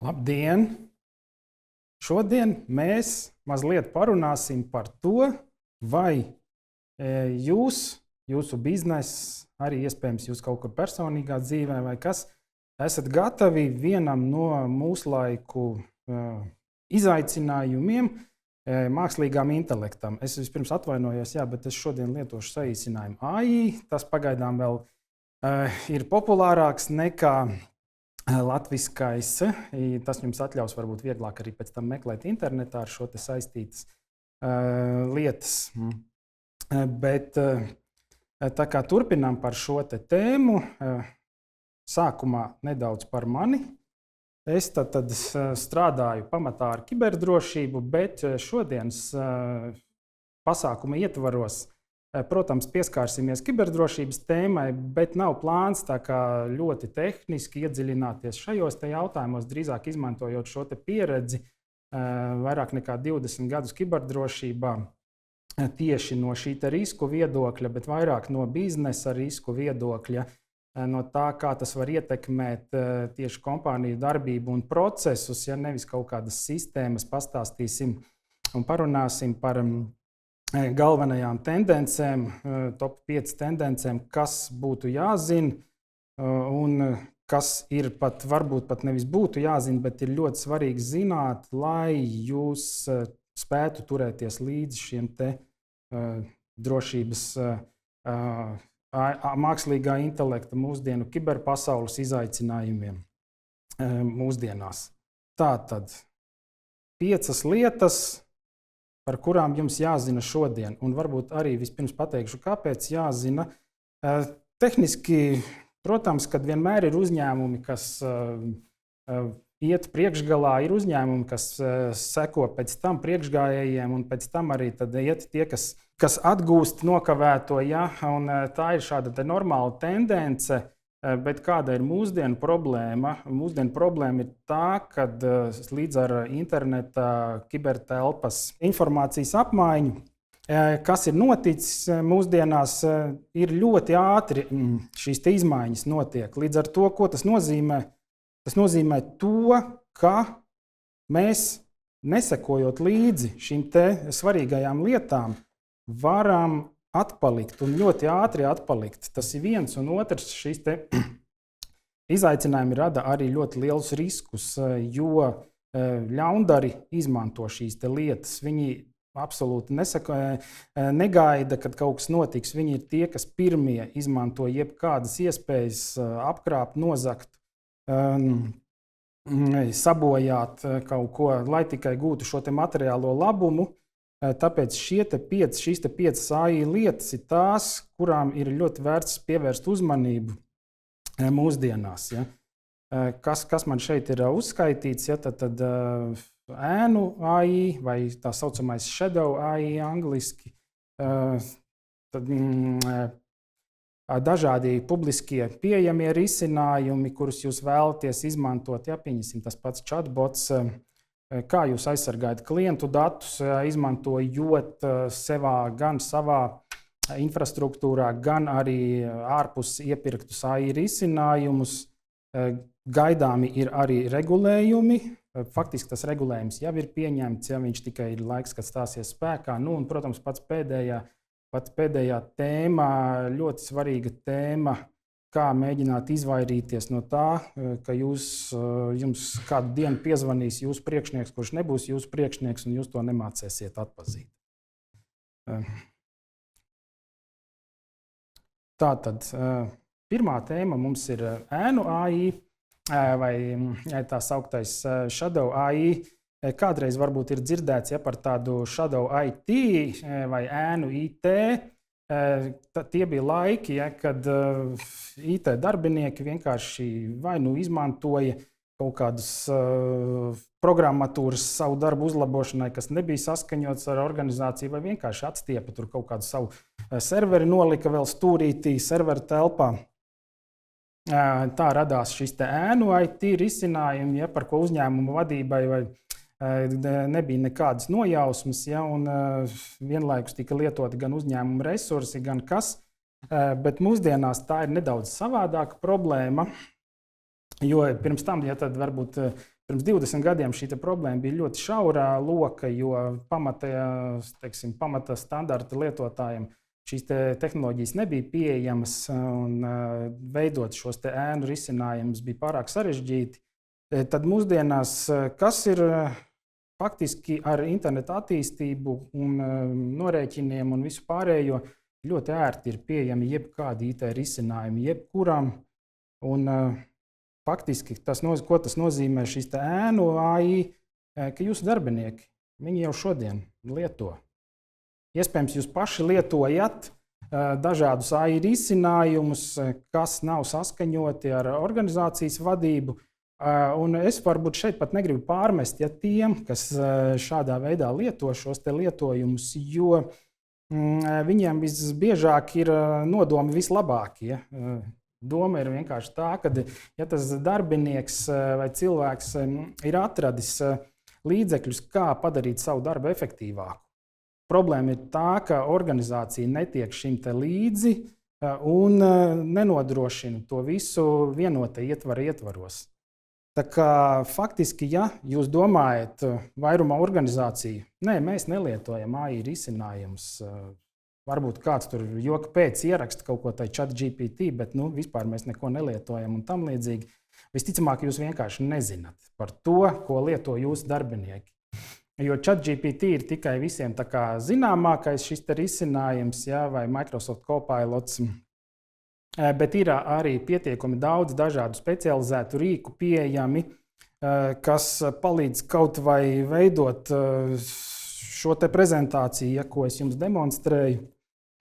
Labdien! Šodien mēs mazliet parunāsim par to, vai jūsu bizness, arī iespējams jūs kaut kur personīgā dzīvē, vai kas, esat gatavi vienam no mūslaiku izaicinājumiem, mākslīgām intelektam. Es vispirms atvainojos, bet es šodien lietošu saīsinājumu AI. Tas pagaidām vēl ir populārāks nekā latviskais. Tas jums atļaus varbūt vieglāk arī pēc tam meklēt internetā ar šo te saistītas lietas. Bet tā kā turpinām par šo te tēmu, sākumā nedaudz par mani. Es tad strādāju pamatā ar kiberdrošību, bet šodienas pasākuma ietvaros, protams, pieskārsimies kiberdrošības tēmai, bet nav plāns tā kā ļoti tehniski iedziļināties šajos te jautājumos, drīzāk izmantojot šo te pieredzi vairāk nekā 20 gadus kiberdrošībā tieši no šī te risku viedokļa, bet vairāk no biznesa risku viedokļa, no tā, kā tas var ietekmēt tieši kompāniju darbību un procesus, ja nevis kaut kādas sistēmas, pastāstīsim un parunāsim par galvenajām tendencēm, top 5 tendencēm, kas būtu jāzina un kas ir varbūt pat nevis būtu jāzina, bet ir ļoti svarīgi zināt, lai jūs spētu turēties līdzi šiem te drošības mākslīgā intelekta mūsdienu kiberpasaules izaicinājumiem mūsdienās. Tātad 5 lietas, par kurām jums jāzina šodien, un varbūt arī vispirms pateikšu, kāpēc jāzina. Tehniski, protams, kad vienmēr ir uzņēmumi, kas iet priekšgalā, ir uzņēmumi, kas seko pēc tam priekšgājējiem, un pēc tam arī tad iet tie, kas atgūst nokavēto, un tā ir šāda te normāla tendence, bet kāda ir mūsdienu problēma? Mūsdienu problēma ir tā, ka līdz ar interneta kibertelpas informācijas apmaiņu, kas ir noticis mūsdienās, ir ļoti ātri šīs te izmaiņas notiek. Līdz ar to, ko tas nozīmē? Tas nozīmē to, ka mēs, nesekojot līdzi šīm te svarīgajām lietām, varam atpalikt un ļoti ātri atpalikt. Tas ir viens, un otrs, šīs te izaicinājumi rada arī ļoti lielus riskus, jo ļaundari izmanto šīs te lietas. Viņi absolūti negaida, kad kaut kas notiks. Viņi ir tie, kas pirmie izmanto jebkādas iespējas apkrāpt, nozagt, sabojāt kaut ko, lai tikai gūtu šo te materiālo labumu. Tāpēc šīs 5 AI lietas ir tās, kurām ir ļoti vērts pievērst uzmanību mūsdienās. Ja. Kas man šeit ir uzskaitīts, tad ēnu AI vai tā saucamais shadow AI angliski, tad dažādi publiskie pieejamie risinājumi, kurus jūs vēlaties izmantot, pieņemsim tas pats chatbots, kā jūs aizsargājat klientu datus, izmantojot gan savā infrastruktūrā, gan arī ārpus iepirktus AI risinājumus. Gaidāmi ir arī regulējumi. Faktiski tas regulējums jau ir pieņemts, viņš tikai ir laiks, kad stāsies spēkā. Un, protams, pats pēdējā tēma, ļoti svarīga tēma, kā mēģināt izvairīties no tā, ka jums kādu dienu piezvanīs jūsu priekšnieks, kurš nebūs jūsu priekšnieks, un jūs to nemācēsiet atpazīt. Tātad, pirmā tēma mums ir ēnu AI, vai tā sauktais shadow AI. Kādreiz varbūt ir dzirdēts par tādu shadow IT vai ēnu IT. Tie bija laiki, kad IT darbinieki vienkārši vai nu izmantoja kaut kādus programmatūras savu darbu uzlabošanai, kas nebija saskaņots ar organizāciju, vai vienkārši atstiepa tur kaut kādu savu serveri, nolika vēl stūrītī serveru telpā. Tā radās šis te ēnu IT risinājumi, par ko uzņēmuma vadībai nebija nekādas nojausmas, un vienlaikus tika lietoti gan uzņēmuma resursi, gan kas. Bet mūsdienās tā ir nedaudz savādāka problēma, jo pirms tam, tad varbūt Pirms 20 gadiem šī problēma bija ļoti šaurā loka, jo pamata standarta lietotājiem šīs tehnoloģijas nebija pieejamas un veidot šos ēnu risinājumus bija pārāk sarežģīti. Tad mūsdienās, kas ir faktiski ar internetu attīstību un norēķiniem un visu pārējo, ļoti ērti ir pieejami jebkādi IT risinājumi, jebkuram. Un faktiski ko tas nozīmē šīs ēnu AI, ka jūsu darbinieki, viņi jau šodien lieto. Iespējams, jūs paši lietojat dažādus AI risinājumus, kas nav saskaņoti ar organizācijas vadību. Un es varbūt šeit pat negribu pārmest tiem, kas šādā veidā lieto šos lietojumus, jo viņiem visbiežāk ir nodomi vislabākie. Doma ir vienkārši tā, ka ja tas darbinieks vai cilvēks ir atradis līdzekļus, kā padarīt savu darbu efektīvāku. Problēma ir tā, ka organizācija netiek šim līdzi un nenodrošina to visu vienota ietvaros. Tā kā faktiski, ja jūs domājat vairumā organizāciju, mēs nelietojam AI risinājumus, varbūt kāds tur joka pēc ieraksta kaut ko tādu ChatGPT, bet vispār mēs neko nelietojam un tam līdzīgi. Visticamāk, jūs vienkārši nezināt par to, ko lieto jūsu darbinieki. Jo ChatGPT ir tikai visiem zināmākais šis risinājums, vai Microsoft Copilots, bet ir arī pietiekami daudz dažādu specializētu rīku pieejami, kas palīdz kaut vai veidot šo prezentāciju, ko es jums demonstrēju,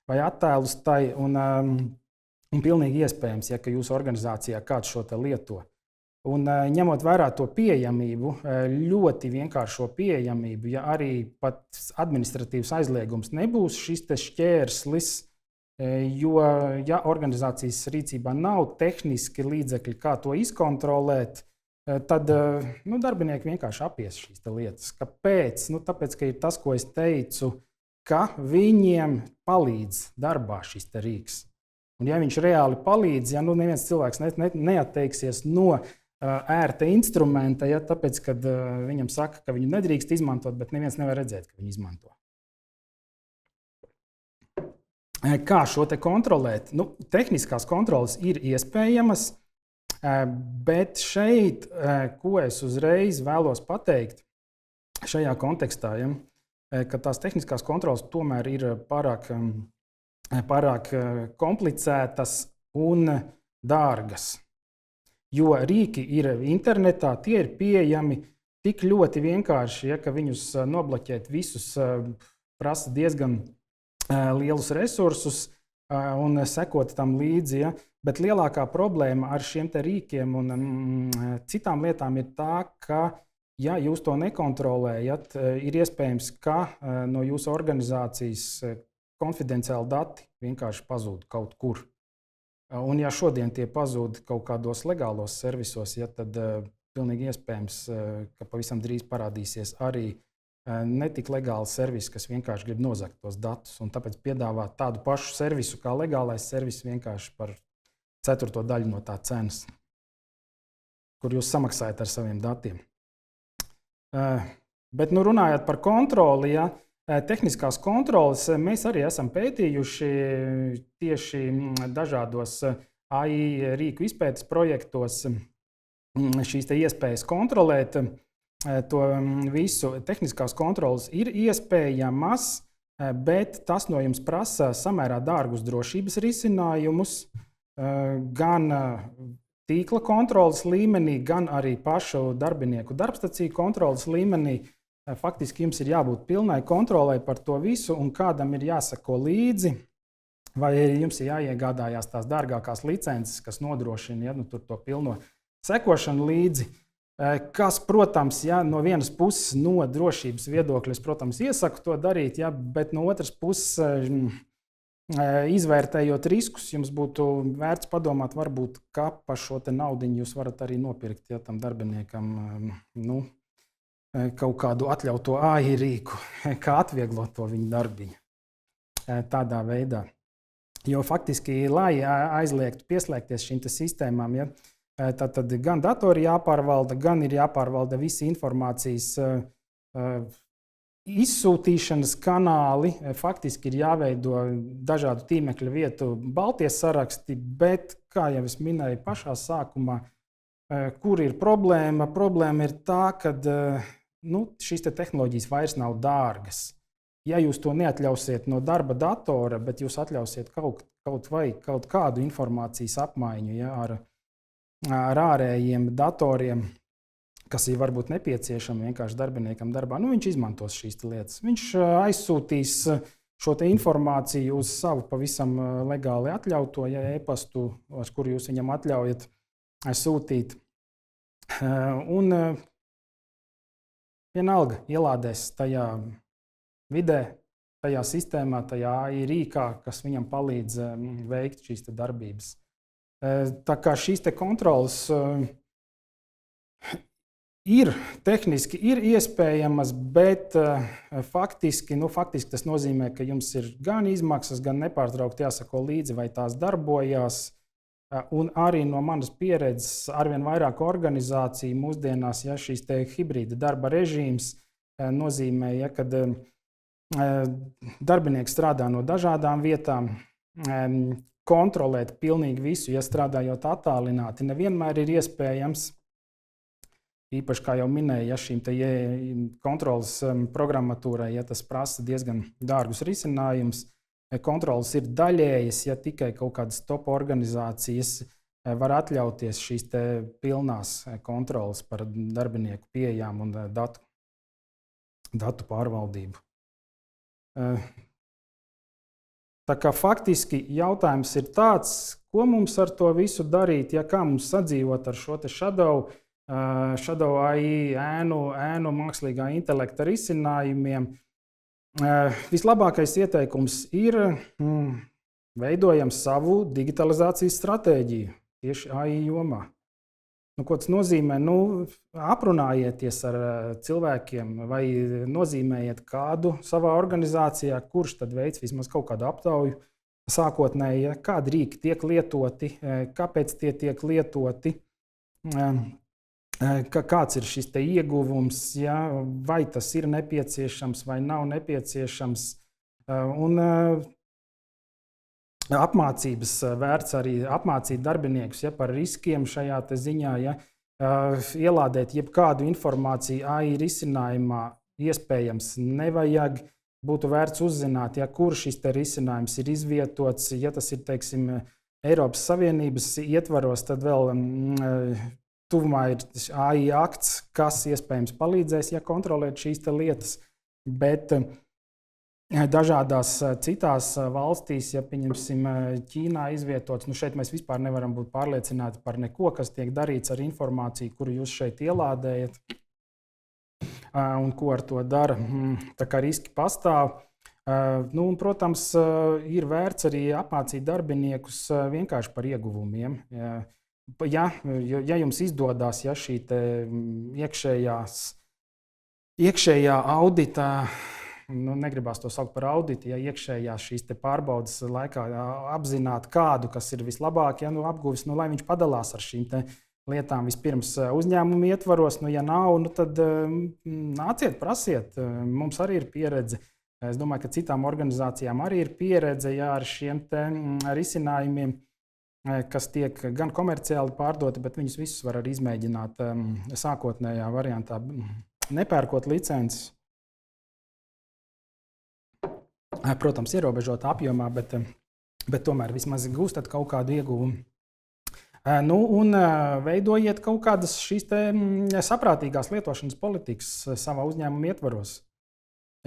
vai attēlus tai, un pilnīgi iespējams, ka jūsu organizācijā kāds šo lieto. Un ņemot vērā to pieejamību, ļoti vienkāršo pieejamību, ja arī pat administratīvs aizliegums nebūs šis šķērslis, jo ja organizācijas rīcībā nav tehniski līdzekļi, kā to izkontrolēt, tad darbinieki vienkārši apies šīs lietas. Kāpēc? Tāpēc, ka ir tas, ko es teicu, ka viņiem palīdz darbā šis rīks. Un ja viņš reāli palīdz, ja neviens cilvēks neatteiksies no ērta instrumenta, tāpēc, kad viņam saka, ka viņu nedrīkst izmantot, bet neviens nevar redzēt, ka viņu izmanto. Kā šo kontrolēt? Tehniskās kontroles ir iespējamas, bet šeit, ko es uzreiz vēlos pateikt šajā kontekstā, ka tās tehniskās kontroles tomēr ir pārāk komplicētas un dārgas. Jo rīki ir internetā, tie ir pieejami tik ļoti vienkārši, ka viņus nobloķēt visus prasa diezgan lielus resursus un sekot tam līdzi. Bet lielākā problēma ar šiem rīkiem un citām lietām ir tā, ka ja jūs to nekontrolējat, ir iespējams, ka no jūsu organizācijas konfidenciāli dati vienkārši pazūd kaut kur. Un ja šodien tie pazūd kaut kādos legālos servisos, tad pilnīgi iespējams, ka pavisam drīz parādīsies arī netik legāls servis, kas vienkārši grib nozagt tos datus. Un tāpēc piedāvāt tādu pašu servisu kā legālais servis vienkārši par 1/4 daļu no tā cenas, kur jūs samaksājat ar saviem datiem. Bet runājot par kontroli, tehniskās kontroles, mēs arī esam pētījuši tieši dažādos AI rīku izpētes projektos šīs iespējas kontrolēt to visu. Tehniskās kontroles ir iespējamas, bet tas no jums prasa samērā dārgus drošības risinājumus, gan tīkla kontroles līmenī, gan arī pašu darbinieku darbstaciju kontroles līmenī. Faktiski jums ir jābūt pilnai kontrolei par to visu, un kādam ir jāsako līdzi, vai jums ir jāiegādājās tās dārgākās licences, kas nodrošina to pilno sekošanu līdzi. Kas, protams, no vienas puses no drošības viedokļa, es, protams, iesaku to darīt, bet no otras puses, izvērtējot riskus, jums būtu vērts padomāt, varbūt, kā par šo naudiņu jūs varat arī nopirkt tam darbiniekam kaut kādu atļautu AI rīku, kā atvieglot to viņu darbiņu tādā veidā. Jo faktiski, lai aizliegtu pieslēgties šīm sistēmām, Tad gan datori jāpārvalda, gan ir jāpārvalda visi informācijas izsūtīšanas kanāli. Faktiski ir jāveido dažādu tīmekļa vietu balties saraksti, bet, kā jau es minēju pašā sākumā, kur ir problēma? Problēma ir tā, ka šīs tehnoloģijas vairs nav dārgas. Ja jūs to neatļausiet no darba datora, bet jūs atļausiet kaut kādu informācijas apmaiņu ar ārējiem datoriem, kas ir varbūt nepieciešami vienkārši darbiniekam darbā, viņš izmantos šīs lietas. Viņš aizsūtīs šo informāciju uz savu pavisam legāli atļauto e-pastu, uz kuru jūs viņam atļaujat sūtīt. Un vienalga ielādēs tajā vidē, tajā sistēmā, tajā AI rīkā, kas viņam palīdz veikt šīs darbības. Tā kā šīs kontrolas ir tehniski iespējamas, bet faktiski tas nozīmē, ka jums ir gan izmaksas, gan nepārtraukti jāsako līdzi, vai tās darbojās. Un arī no manas pieredzes arvien vairāk organizāciju mūsdienās, šīs hibrīda darba režīms nozīmē, kad darbinieks strādā no dažādām vietām, kontrolēt pilnīgi visu, strādājot attālināti, nevienmēr ir iespējams. Īpaši, kā jau minēju, šīm kontrolas programmatūrai, tas prasa diezgan dārgus risinājumus. Kontrolas ir daļējas, tikai kaut kādas top organizācijas var atļauties šīs pilnās kontrolas par darbinieku pieejām un datu pārvaldību. Tā kā faktiski jautājums ir tāds, ko mums ar to visu darīt, kā mums sadzīvot ar šo shadow AI, ēnu mākslīgā intelekta risinājumiem. Vislabākais ieteikums ir veidojam savu digitalizācijas stratēģiju tieši AI jomā. Ko tas nozīmē? Aprunājieties ar cilvēkiem vai nozīmējiet kādu savā organizācijā, kurš tad veids vismaz kaut kādu aptauju sākotnēji, kādi rīki tiek lietoti, kāpēc tie tiek lietoti, kāds ir šis ieguvums, vai tas ir nepieciešams vai nav nepieciešams. Un apmācības vērts arī apmācīt darbiniekus par riskiem šajā ziņā, ielādēt jebkādu informāciju AI risinājumā iespējams nevajag. Būtu vērts uzzināt, kur šis risinājums ir izvietots. Ja tas ir, teiksim, Eiropas Savienības ietvaros, tad vēl tuvumā ir AI akts, kas iespējams palīdzēs kontrolēt šīs lietas. Bet dažādās citās valstīs, pieņemsim, Ķīnā izvietots, šeit mēs vispār nevaram būt pārliecināti par neko, kas tiek darīts ar informāciju, kuru jūs šeit ielādējat un ko ar to dara. Tā kā riski pastāv. Un, protams, ir vērts arī apmācīt darbiniekus vienkārši par ieguvumiem. Ja jums izdodas šī iekšējā audita, negribās to saukt par auditu, iekšējā šīs pārbaudas laikā apzināt kādu, kas ir vislabāk, apguvis, lai viņš padalās ar šīm lietām vispirms uzņēmumu ietvaros. Ja nav, tad nāciet, prasiet. Mums arī ir pieredze. Es domāju, ka citām organizācijām arī ir pieredze ar šiem risinājumiem, kas tiek gan komerciāli pārdoti, bet viņus visus var arī izmēģināt sākotnējā variantā, nepērkot licences. Protams, ierobežotā apjomā, bet tomēr vismaz gūstat kaut kādu ieguvumu. Un veidojiet kaut kādas šīs saprātīgās lietošanas politikas savā uzņēmuma ietvaros.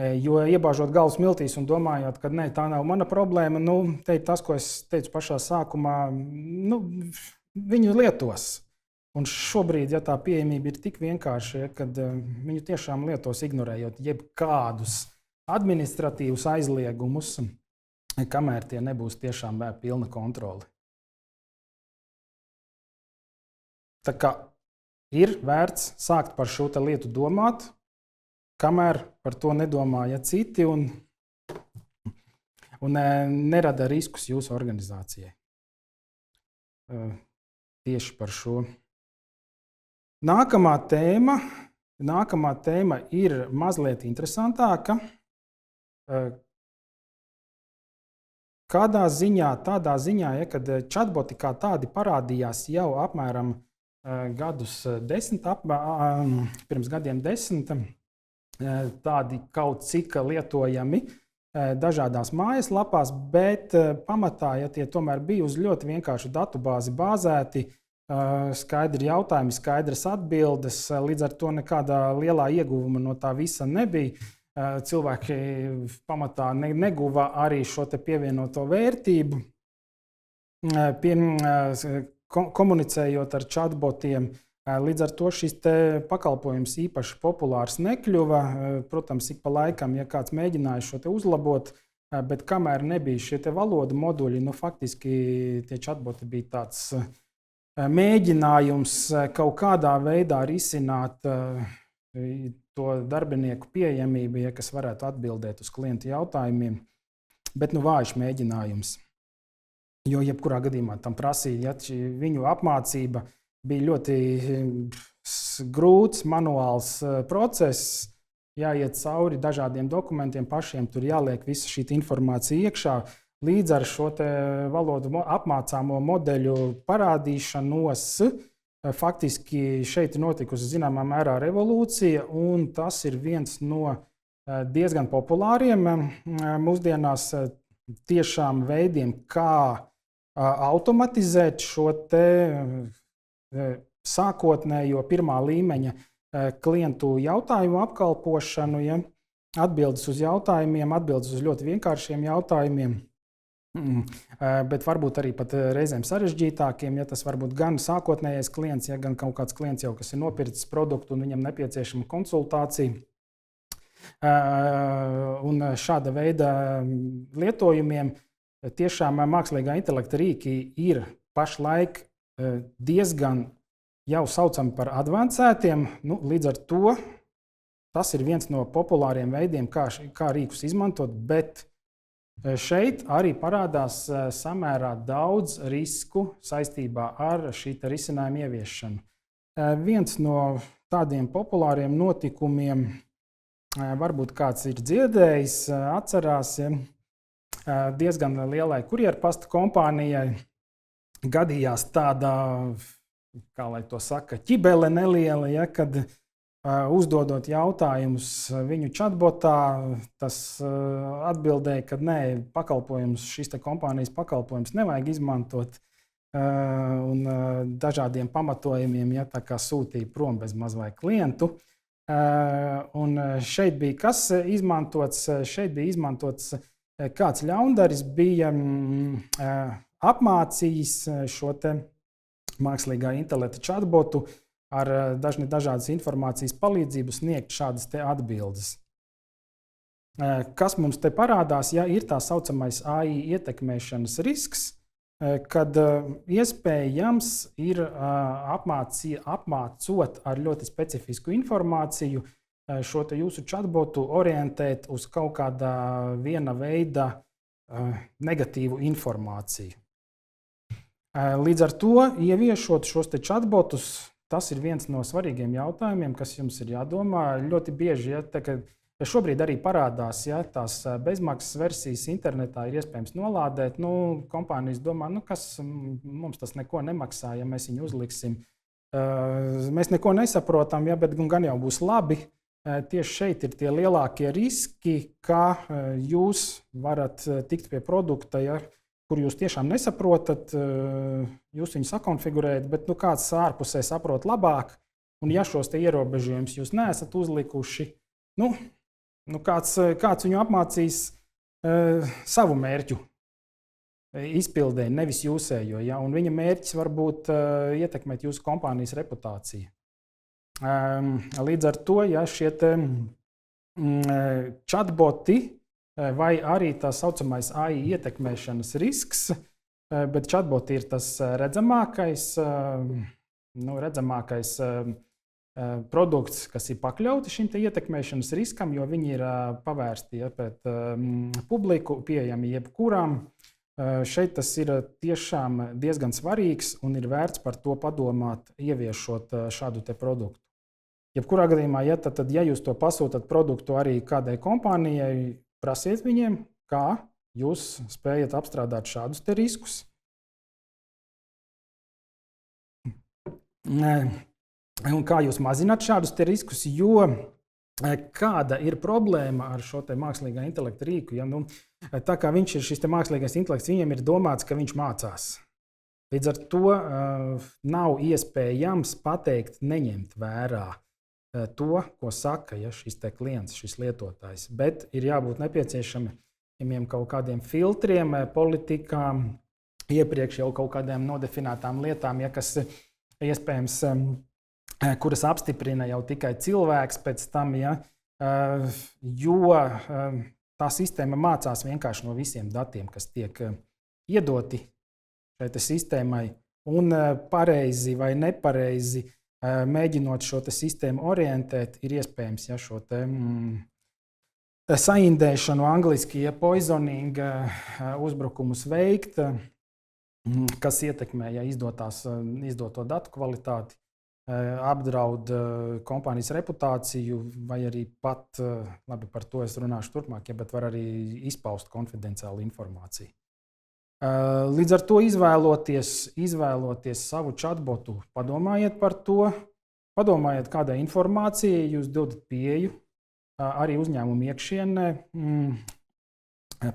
Jo iebāžot galvas miltīs un domājot, ka ne, tā nav mana problēma, tas, ko es teicu pašā sākumā, viņu lietos. Un šobrīd, tā pieejamība ir tik vienkārša, kad viņu tiešām lietos ignorējot jebkādus administratīvus aizliegumus, kamēr tie nebūs tiešām pilna kontrole. Tā kā ir vērts sākt par šo lietu domāt, kamēr par to nedomāja citi un nerada riskus jūsu organizācijai. Tieši par šo Nākamā tēma ir mazliet interesantāka. Kādā ziņā, tādā ziņā, ja, kad chatboti kā tādi parādījās jau apmēram gadus 10, pirms gadiem 10, tādi kaut cik lietojami dažādās mājaslapās, bet pamatā, ja tie tomēr bija uz ļoti vienkāršu datubāzi bāzēti, skaidri jautājumi, skaidras atbildes, līdz ar to nekādā lielā ieguvuma no tā visa nebija. Cilvēki pamatā neguva arī šo te pievienoto vērtību. Komunicējot ar chatbotiem, līdz ar to šis pakalpojums īpaši populārs nekļuva. Protams, ik pa laikam, ja kāds mēģināja šo te uzlabot, bet kamēr nebija šie te valodu moduļi, faktiski tie chatboti bija tāds mēģinājums kaut kādā veidā risināt to darbinieku pieejamību, kas varētu atbildēt uz klientu jautājumiem, bet vājš mēģinājums. Jo jebkurā gadījumā tam prasīja, viņu apmācība bija ļoti grūts, manuāls process, jāiet cauri dažādiem dokumentiem, pašiem tur jāliek visa šī informācija iekšā. Līdz ar šo valodu apmācāmo modeļu parādīšanos, faktiski šeit ir notikusi zināmā mērā revolūcija, un tas ir viens no diezgan populāriem mūsdienās tiešām veidiem, kā automatizēt šo sākotnējo pirmā līmeņa klientu jautājumu apkalpošanu, ja, atbildes uz jautājumiem, atbildes uz ļoti vienkāršiem jautājumiem. Bet varbūt arī pat reizēm sarežģītākiem, ja tas var būt gan sākotnējais klients, ja gan kaut kāds klients jau, kas ir nopircis produktu un viņam nepieciešama konsultācija. Un šāda veida lietojumiem tiešām mākslīgā intelekta rīki ir pašlaik diezgan jau saucami par advancētiem. Līdz ar to tas ir viens no populāriem veidiem, kā rīkus izmantot, bet šeit arī parādās samērā daudz risku saistībā ar šī risinājuma ieviešanu. Viens no tādiem populāriem notikumiem, varbūt kāds ir dzirdējis, atcerās, diezgan lielai kurjerpasta kompānijai gadījās tāda, kā lai to saka, ķibele neliela, ja, kad uzdodot jautājumus viņu chatbotā, tas atbildēja, ka nē, šīs kompānijas pakalpojums nevajag izmantot un dažādiem pamatojumiem, ja tā kā sūtīja prom bez maz vai klientu. Un šeit bija kas izmantots? Šeit bija izmantots kāds ļaundaris, bija apmācījis šo te mākslīgā intelekta chatbotu ar dažādas informācijas palīdzību sniegt šādas te atbildes. Kas mums te parādās, ja ir tā saucamais AI ietekmēšanas risks, kad iespējams ir apmācot ar ļoti specifisku informāciju šo te jūsu chatbotu orientēt uz kaut kādā viena veida negatīvu informāciju. Līdz ar to, ieviešot šos te chatbotus, tas ir viens no svarīgiem jautājumiem, kas jums ir jādomā. Ļoti bieži, ja šobrīd arī parādās, ja tās bezmaksas versijas internetā ir iespējams nolādēt, kompānijas domā, kas mums tas neko nemaksā, ja mēs viņu uzliksim. Mēs neko nesaprotam, ja, bet gan jau būs labi. Tieši šeit ir tie lielākie riski, ka jūs varat tikt pie produkta, ja, kur jūs tiešām nesaprotat, jūs viņu sakonfigurējat, bet kāds ārpusē saprot labāk, un ja šos te ierobežojumus jūs neesat uzlikuši, kāds viņu apmācīs savu mērķu izpildē, nevis jūsējo, ja, un viņa mērķis var būt ietekmēt jūsu kompānijas reputāciju. Līdz ar to, ja šie te chatboti vai arī tā saucamais AI ietekmēšanas risks, bet chatboti ir tas redzamākais produkts, kas ir pakļauti šim te ietekmēšanas riskam, jo viņi ir pavērsti pret publiku, pieejami jebkuram. Šeit tas ir tiešām diezgan svarīgs un ir vērts par to padomāt, ieviešot šādu te produktu. Jebkurā gadījumā, ja jūs to pasūtat produktu arī kādai kompānijai, prasiet viņiem, kā jūs spējat apstrādāt šādus te riskus. Un kā jūs mazināt šādus te riskus, jo kāda ir problēma ar šo te mākslīgā intelekta rīku? Ja, tā kā viņš ir šis te mākslīgais intelekts, viņam ir domāts, ka viņš mācās. Līdz ar to nav iespējams pateikt, neņemt vērā to, ko saka šis te klients, šis lietotājs. Bet ir jābūt nepieciešamiem kaut kādiem filtriem, politikām, iepriekš jau kaut kādām nodefinētām lietām, kas iespējams, kuras apstiprina jau tikai cilvēks pēc tam, jo tā sistēma mācās vienkārši no visiem datiem, kas tiek iedoti šai sistēmai, un pareizi vai nepareizi mēģinot šo sistēmu orientēt, ir iespējams šo saindēšanu, angliski poisoning uzbrukumus veikt, kas ietekmē izdoto datu kvalitāti, apdraud kompānijas reputāciju, vai arī pat, labi, par to es runāšu turpmāk, bet var arī izpaust konfidenciālu informāciju. Līdz ar to izvēloties savu chatbotu, padomājiet par to, padomājiet, kādai informācijai jūs dodat pieeju arī uzņēmumu iekšienē.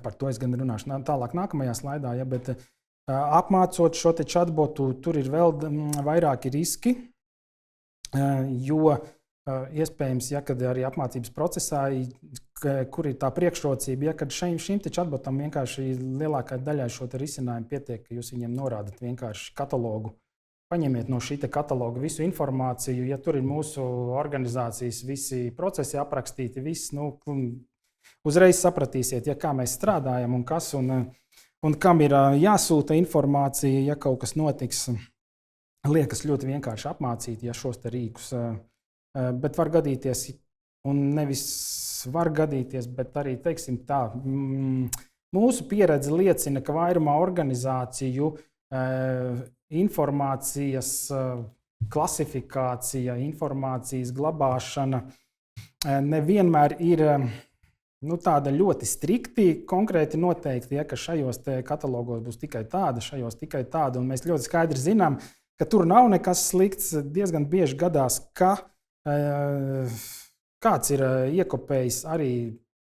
Par to es gan runāšu tālāk nākamajā slaidā, bet apmācot šo te chatbotu, tur ir vēl vairāki riski, jo iespējams, kad arī apmācības procesā, kur ir tā priekšrocība, kad šim te chatbotam vienkārši lielākai daļai šo te risinājumu pietiek, ka jūs viņiem norādat vienkārši katalogu. Paņemiet no šī te kataloga visu informāciju, ja tur ir mūsu organizācijas visi procesi aprakstīti, viss, uzreiz sapratīsiet, kā mēs strādājam un kas un kam ir jāsūta informācija, ja kaut kas notiks. Liekas ļoti vienkārši apmācīt, šos te rīkus. Bet var gadīties, un nevis var gadīties, bet arī, teiksim tā, mūsu pieredze liecina, ka vairumā organizāciju informācijas klasifikācija, informācijas glabāšana nevienmēr ir tāda ļoti strikti, konkrēti noteikti, ka šajos te katalogos būs tikai tāda, šajos tikai tāda, un mēs ļoti skaidri zinām, ka tur nav nekas slikts. Diezgan bieži gadās, ka kāds ir iekopējis arī,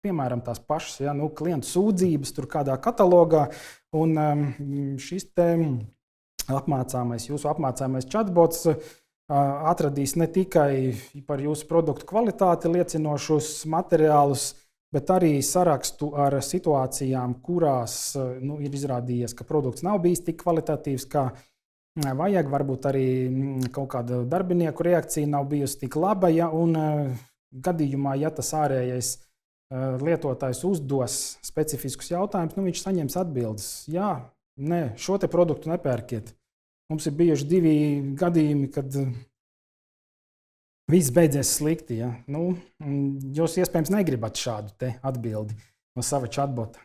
piemēram, tās pašas klientu sūdzības tur kādā katalogā, un šis te jūsu apmācāmais chatbots atradīs ne tikai par jūsu produktu kvalitāti liecinošus materiālus, bet arī sarakstu ar situācijām, kurās ir izrādījies, ka produkts nav bijis tik kvalitatīvs, kā vajag, varbūt arī kaut kāda darbinieku reakcija nav bijusi tik laba, un gadījumā, ja tas ārējais lietotājs uzdos specifiskus jautājumus, viņš saņems atbildes. Jā, nē, šo te produktu nepērkiet. Mums ir bijuši 2 gadījumi, kad viss beidzies slikti. Ja? Jūs iespējams negribat šādu te atbildi no sava chatbota.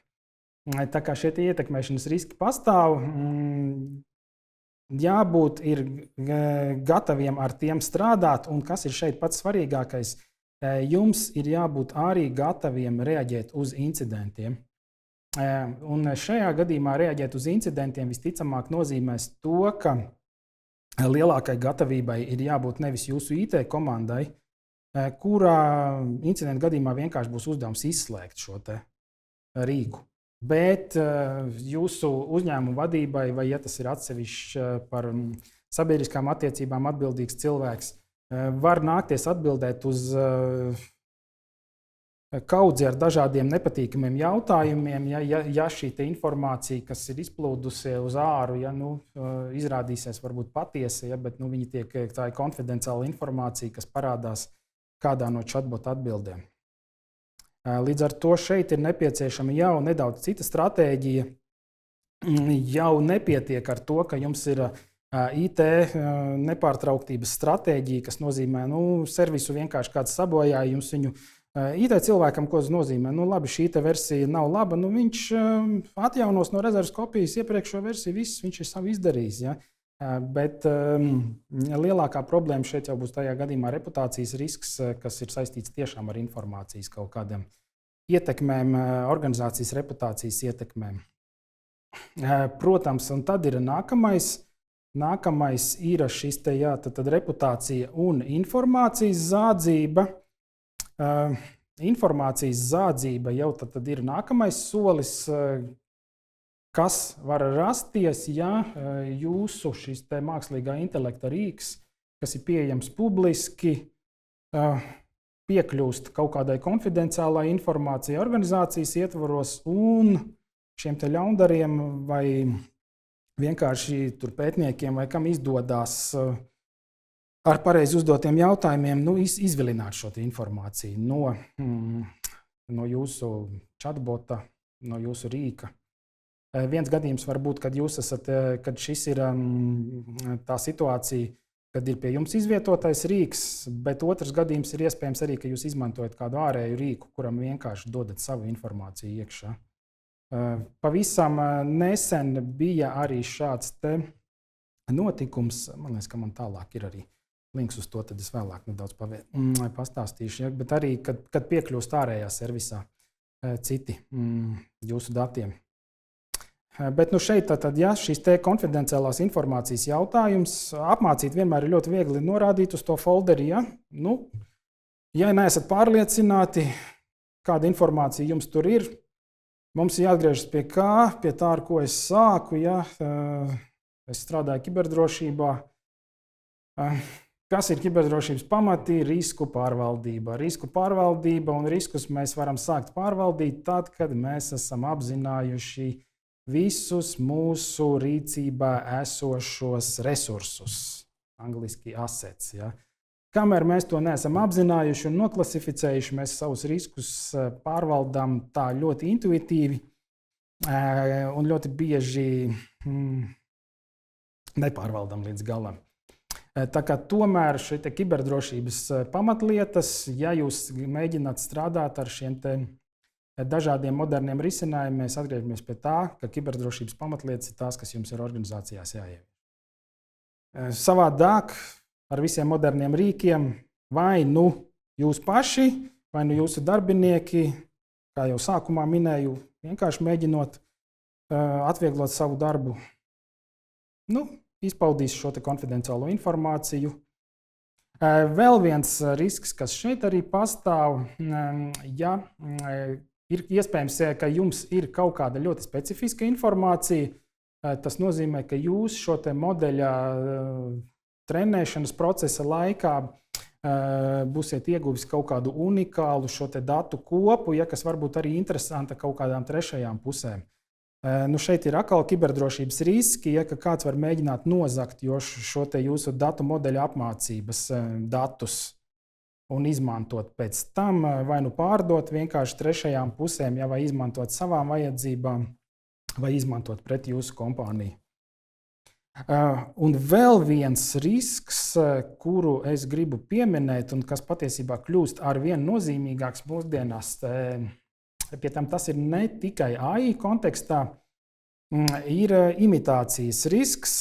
Tā kā šie ietekmēšanas riski pastāv, jābūt ir gataviem ar tiem strādāt, un kas ir šeit pats svarīgākais, jums ir jābūt arī gataviem reaģēt uz incidentiem. Un šajā gadījumā reaģēt uz incidentiem visticamāk nozīmēs to, ka lielākai gatavībai ir jābūt nevis jūsu IT komandai, kurā incidentu gadījumā vienkārši būs uzdevums izslēgt šo te rīku. Bet jūsu uzņēmuma vadībai, vai ja tas ir atsevišķs par sabiedriskām attiecībām atbildīgs cilvēks, var nākties atbildēt uz kaudzi ar dažādiem nepatīkamiem jautājumiem, ja šī informācija, kas ir izplūdusi uz āru, izrādīsies varbūt patiesa, bet tā ir konfidenciāla informācija, kas parādās kādā no chatbota atbildēm. Līdz ar to šeit ir nepieciešama jau nedaudz cita stratēģija. Jau nepietiek ar to, ka jums ir IT nepārtrauktības stratēģija, kas nozīmē, servisu vienkārši kāds sabojāja, jums viņu IT cilvēkam, ko tas nozīmē? Nu, labi, šī versija nav laba. Nu, viņš atjaunos no rezerves kopijas iepriekšējo versiju, viss viņš ir savu izdarījis. Ja? Bet lielākā problēma šeit jau būs tajā gadījumā reputācijas risks, kas ir saistīts tiešām ar informācijas kaut kādiem ietekmēm, organizācijas reputācijas ietekmēm. Protams, un tad ir nākamais. Nākamais ir šis te, jā, tad reputācija un informācijas zādzība. Informācijas zādzība jau tad ir nākamais solis, kas var rasties, ja jūsu šis te mākslīgā intelekta rīks, kas ir pieejams publiski, piekļūst kaut kādai konfidenciālai informācijai organizācijas ietvaros un šiem te ļaundariem vai vienkārši tur pētniekiem vai kam izdodas ar pareizi uzdotiem jautājumiem izvilināt šo informāciju no jūsu chatbota, no jūsu rīka. Viens gadījums var būt, kad šis ir tā situācija, kad ir pie jums izvietotais rīks, bet otrs gadījums ir iespējams arī, ka jūs izmantojat kādu ārēju rīku, kuram vienkārši dodat savu informāciju iekšā. Pavisam nesen bija arī šāds te notikums, man liekas, ka man tālāk ir arī links uz to, tad es vēlāk nedaudz pastāstīšu, ja? Bet arī, kad piekļūst ārējā servisā citi jūsu datiem. Bet šeit tad, ja šīs te konfidenciālās informācijas jautājums apmācīt vienmēr ir ļoti viegli norādīt uz to folderi, ja? Ja neesat pārliecināti, kāda informācija jums tur ir, mums ir jāatgriežas pie tā, ar ko es sāku, ja es strādāju kiberdrošībā. Kas ir kiberdrošības pamati? Risku pārvaldība. Risku pārvaldība un riskus mēs varam sākt pārvaldīt tad, kad mēs esam apzinājuši visus mūsu rīcībā esošos resursus, angliski assets. Ja? Kamēr mēs to neesam apzinājuši un noklasificējuši, mēs savus riskus pārvaldām tā ļoti intuitīvi un ļoti bieži nepārvaldām līdz galam. Tā kā tomēr šeit kiberdrošības pamatlietas, ja jūs mēģināt strādāt ar šiem te dažādiem moderniem risinājumiem, mēs atgriežamies pie tā, ka kiberdrošības pamatlietas ir tās, kas jums ir organizācijās jāievieš. Savādāk ar visiem moderniem rīkiem, vai jūs paši, vai jūsu darbinieki, kā jau sākumā minēju, vienkārši mēģinot atvieglot savu darbu, izpaudīs šo te konfidenciālo informāciju. Vēl viens risks, kas šeit arī pastāv, ja ir iespējams, ka jums ir kaut kāda ļoti specifiska informācija, tas nozīmē, ka jūs šo te modeļa trenēšanas procesa laikā būsiet ieguvis kaut kādu unikālu šo te datu kopu, ja, kas varbūt arī interesanta kaut kādām trešajām pusēm. Šeit ir atkal kiberdrošības riski, ja, ka kāds var mēģināt nozagt šo te jūsu datu modeļa apmācības datus un izmantot pēc tam, vai pārdot vienkārši trešajām pusēm, ja, vai izmantot savām vajadzībām, vai izmantot pret jūsu kompāniju. Un vēl viens risks, kuru es gribu pieminēt, un kas patiesībā kļūst arvien nozīmīgāks mūsdienās, pie tam tas ir ne tikai AI kontekstā, ir imitācijas risks,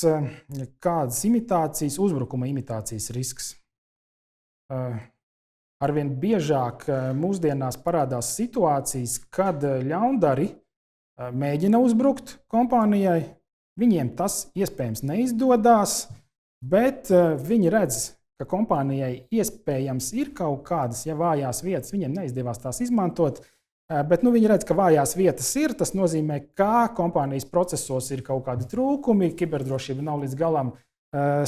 kādas imitācijas, uzbrukuma imitācijas risks. Arvien biežāk mūsdienās parādās situācijas, kad ļaundari mēģina uzbrukt kompānijai. Viņiem tas iespējams neizdodas, bet viņi redz, ka kompānijai iespējams ir kaut kādas vājās vietas, viņiem neizdevās tās izmantot, bet viņi redz, ka vājās vietas ir. Tas nozīmē, ka kompānijas procesos ir kaut kādi trūkumi, kiberdrošība nav līdz galam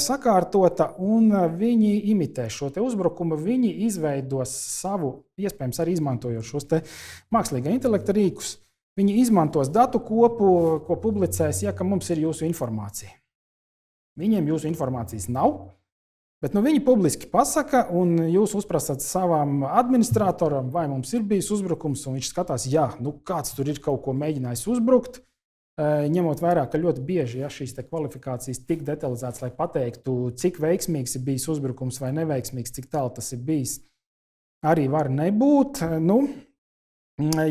sakārtota, un viņi imitē šo te uzbrukumu, viņi izveidos savu, iespējams arī izmantojot šos te mākslīgā intelekta rīkus. Viņi izmantos datu kopu, ko publicēs, ja ka mums ir jūsu informācija. Viņiem jūsu informācijas nav, bet viņi publiski pasaka, un jūs uzprasat savam administratoram, vai mums ir bijis uzbrukums, un viņš skatās, kāds tur ir kaut ko mēģinājis uzbrukt, ņemot vērā, ka ļoti bieži šīs te kvalifikācijas tik detalizētas, lai pateiktu, cik veiksmīgs ir bijis uzbrukums vai neveiksmīgs, cik tālu tas ir bijis. arī var nebūt.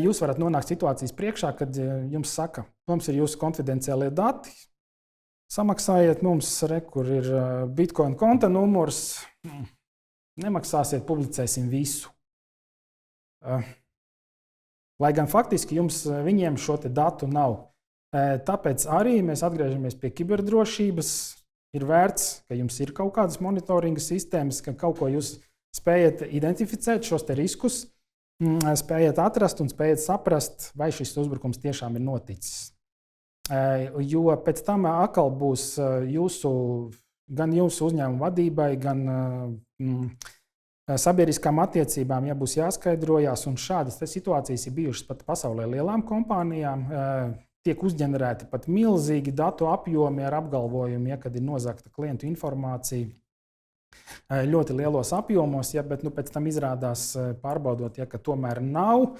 Jūs varat nonākt situācijas priekšā, kad jums saka, mums ir jūsu konfidenciālie dati, samaksājiet mums, kur ir Bitcoin konta numurs, nemaksāsiet, publicēsim visu. Lai gan faktiski viņiem šo te datu nav. Tāpēc arī mēs atgriežamies pie kiberdrošības. Ir vērts, ka jums ir kaut kādas monitoringa sistēmas, ka kaut ko jūs spējat identificēt šos te riskus, spējat atrast un spējat saprast, vai šis uzbrukums tiešām ir noticis. Jo pēc tam atkal būs gan jūsu uzņēmuma vadībai, gan sabiedriskām attiecībām būs jāskaidrojas, un šādas situācijas ir bijušas pat pasaulē lielām kompānijām. Tiek uzģenerēti pat milzīgi datu apjomi ar apgalvojumu, kad ir nozagta klientu informācija ļoti lielos apjomos, bet pēc tam izrādās pārbaudot, ka tomēr nav.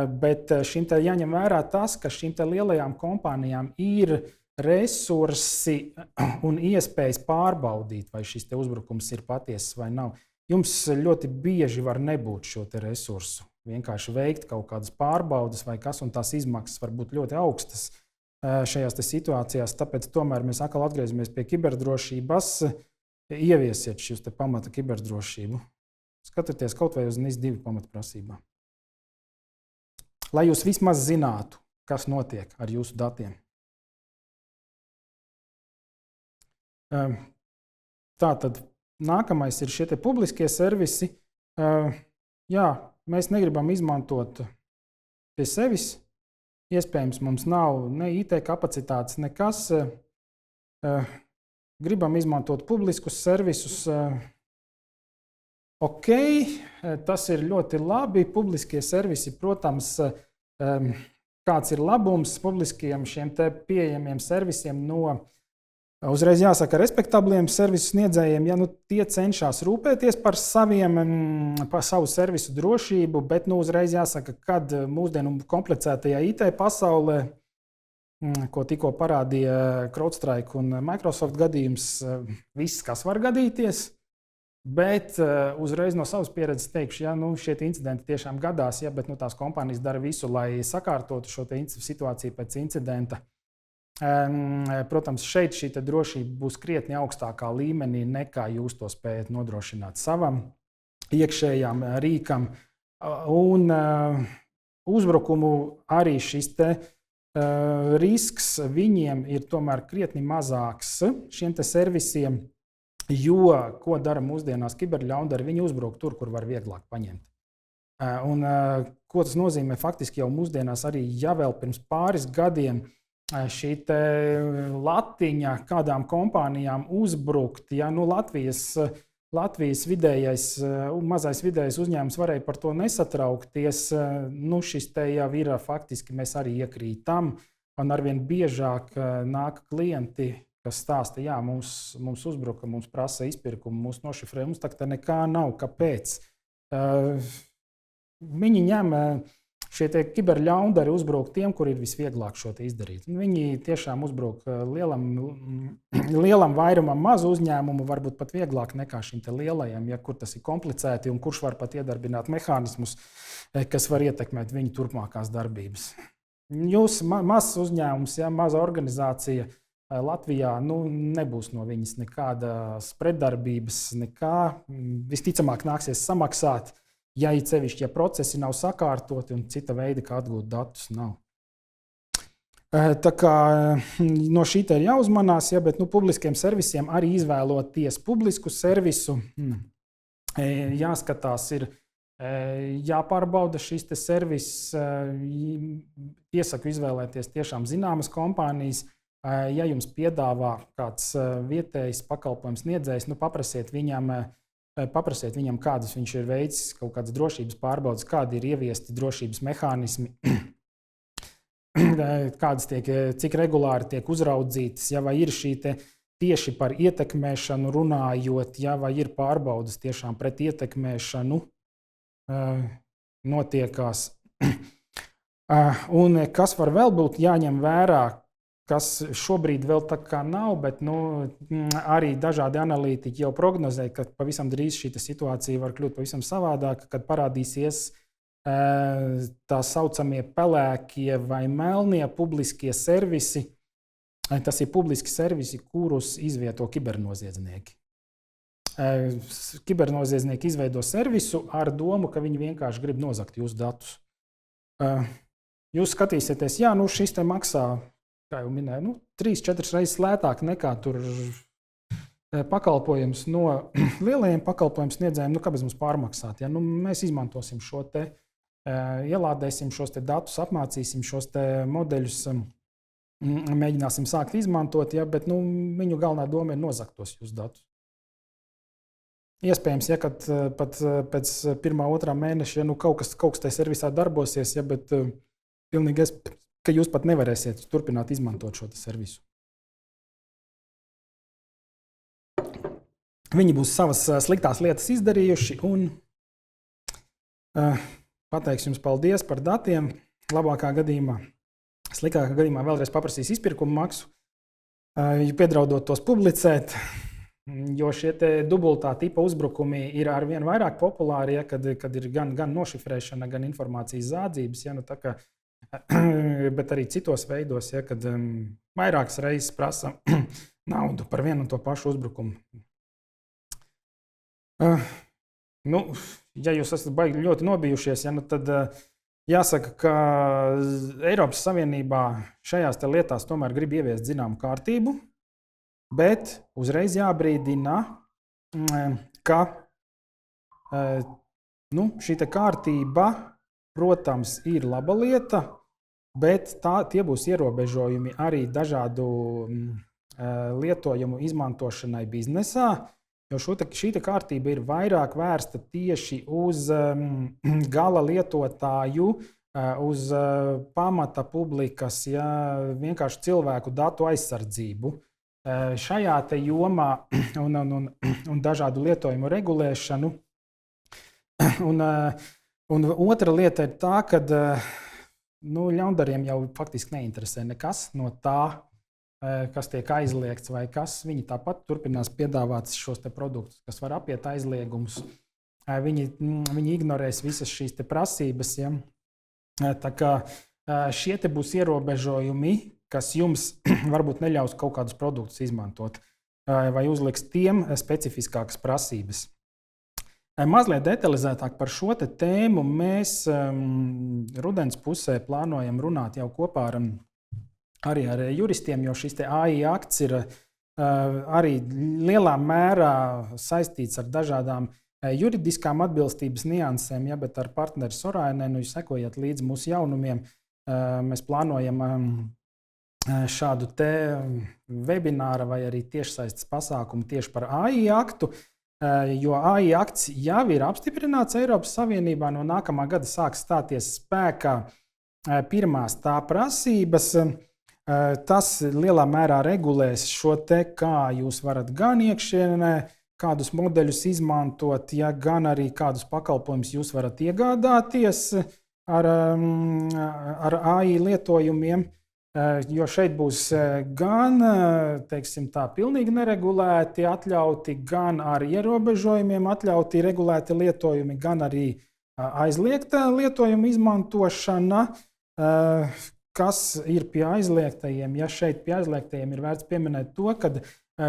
Bet šim te jāņem vērā tas, ka šīm te lielajām kompānijām ir resursi un iespējas pārbaudīt, vai šis te uzbrukums ir patiesis vai nav. Jums ļoti bieži var nebūt šo te resursu. Vienkārši veikt kaut kādas pārbaudes vai kas, un tās izmaksas var būt ļoti augstas šajās situācijās. Tāpēc tomēr mēs atkal atgriežamies pie kiberdrošības. Ieviesiet šīs pamata kiberdrošību. Skatieties kaut vai uz NIS2 pamatprasībām. Lai jūs vismaz zinātu, kas notiek ar jūsu datiem. Tātad nākamais ir šie publiskie servisi. Mēs negribam izmantot pie sevis. Iespējams, mums nav ne IT kapacitātes, nekas. Gribam izmantot publiskus servisus. Ok, tas ir ļoti labi. Publiskie servisi, protams, kāds ir labums publiskiem šiem te pieejamiem servisiem no uzreiz jāsaka, respektabliem servisu sniedzējiem, tie cenšas rūpēties par savu servisu drošību, bet uzreiz jāsaka, kad mūsdienu komplicētajā IT pasaulē, ko tikko parādīja CrowdStrike un Microsoft gadījums, viss, kas var gadīties, bet uzreiz no savas pieredzes teikšu, šie incidenti tiešām gadās, bet tās kompānijas dara visu, lai sakārtotu šo situāciju pēc incidenta. Protams, šeit šī drošība būs krietni augstākā līmenī, nekā jūs to spējat nodrošināt savam iekšējām rīkam. Un uzbrukumu arī šis risks viņiem ir tomēr krietni mazāks šiem servisiem, jo, ko dara mūsdienās kiberļaundari, viņi uzbruk tur, kur var vieglāk paņemt. Un ko tas nozīmē faktiski jau mūsdienās arī, ja vēl pirms pāris gadiem šī latiņa kādām kompānijām uzbrukt, Latvijas mazais vidējais uzņēmums varēja par to nesatraukties, šis te jau ir faktiski mēs arī iekrītam, un arvien biežāk nāk klienti, kas stāsta, mums uzbruka, mums prasa izpirkumu, mūs nošifrē, mums tā nekā nav, kāpēc. Viņi ņem šie kiberļaundari uzbruk tiem, kur ir visvieglāk šo izdarīt. Viņi tiešām uzbruk lielam vairumam mazu uzņēmumu, varbūt pat vieglāk nekā šim lielajam, kur tas ir komplicēti un kurš var pat iedarbināt mehānismus, kas var ietekmēt viņu turpmākās darbības. Jūs mazs uzņēmums, maza organizācija Latvijā, nebūs no viņas nekādas pretdarbības, nekā. Visticamāk nāksies samaksāt. Ja ir sevišķi, ja procesi nav sakārtoti un cita veida, kā atgūt datus, nav. Tā kā no šī te ir jāuzmanās, bet publiskiem servisiem arī izvēloties publisku servisu, jāskatās, ir jāpārbauda šis te servis, iesaku izvēlēties tiešām zināmas kompānijas. Ja jums piedāvā kāds vietējs pakalpojums sniedzējs, paprasiet viņam, kādas viņš ir veicis, kaut kādas drošības pārbaudes, kādi ir ieviesti drošības mehānismi, cik regulāri tiek uzraudzītas, vai ir šī tieši par ietekmēšanu runājot, vai ir pārbaudes tiešām pret ietekmēšanu notiekās. Un kas var vēl būt jāņem vērā, kas šobrīd vēl tā kā nav, bet arī dažādi analītiķi jau prognozē, ka pavisam drīz šī situācija var kļūt pavisam savādāka, kad parādīsies tā saucamie pelēkie vai melnie publiskie servisi. Tas ir publiski servisi, kurus izvieto kibernoziedznieki. Kibernoziedznieki izveido servisu ar domu, ka viņi vienkārši grib nozagt jūsu datus. Jūs skatīsieties, šis te maksā, kā jau minēju, 3-4 reizes lētāk nekā tur pakalpojums no lielajiem pakalpojumu sniedzējiem. Kāpēc mums pārmaksāt? Mēs izmantosim šo te, ielādēsim šos te datus, apmācīsim šos te modeļus, mēģināsim sākt izmantot, bet viņu galvenā doma ir nozagt tos jūsu datus. Iespējams, kad pat pēc 1-2 mēneša kaut kas tajā servisā darbosies, bet pilnīgi ka jūs pat nevarēsiet turpināt izmantot šo servisu. Viņi būs savas sliktās lietas izdarījuši un pateiks jums paldies par datiem. Labākā gadījumā, sliktākā gadījumā vēlreiz paprasīs izpirkuma maksu, piedraudot tos publicēt. Jo šie dubultā tipa uzbrukumi ir arvien vairāk populāri, kad ir gan nošifrēšana, gan informācijas zādzības, bet arī citos veidos, kad vairākas reizes prasa naudu par vienu un to pašu uzbrukumu. Ja jūs esat baigi ļoti nobijušies, tad jāsaka, ka Eiropas Savienībā šajās lietās tomēr grib ieviest zināmu kārtību. Bet uzreiz jābrīdina, ka šī kārtība, protams, ir laba lieta, bet tie būs ierobežojumi arī dažādu lietojumu izmantošanai biznesā, jo šī kārtība ir vairāk vērsta tieši uz gala lietotāju, uz pamata publikas, vienkārši cilvēku datu aizsardzību. Šajā jomā un dažādu lietojumu regulēšanu. Un otra lieta ir tā, ka ļaundariem jau faktiski neinteresē nekas no tā, kas tiek aizliegts vai kas. Viņi tāpat turpinās piedāvāt šos produktus, kas var apiet aizliegumus. Viņi ignorēs visas šīs prasības. Tā kā šie būs ierobežojumi, kas jums varbūt neļaus kaut kādus produktus izmantot vai uzliks tiem specifiskākas prasības. Mazliet detalizētāk par šo tēmu mēs rudens pusē plānojam runāt jau kopā arī ar juristiem, jo šis AI akts ir arī lielā mērā saistīts ar dažādām juridiskām atbilstības niansēm, bet ar partneri Sorainenu, jūs sekojiet līdzi mūsu jaunumiem, mēs plānojam šādu webināru vai arī tiešsaistes pasākumu tieši par AI aktu, jo AI akts jau ir apstiprināts Eiropas Savienībā. No nākamā gada sāks stāties spēkā pirmās tā prasības. Tas lielā mērā regulēs šo kā jūs varat gan iekšienē, kādus modeļus izmantot, gan arī kādus pakalpojumus jūs varat iegādāties ar AI lietojumiem. Jo šeit būs gan, teiksim tā, pilnīgi neregulēti atļauti, gan ar ierobežojumiem atļauti regulēti lietojumi, gan arī aizliegta lietojuma izmantošana, kas ir pie aizliegtajiem. Ja šeit pie aizliegtajiem ir vērts pieminēt to, ka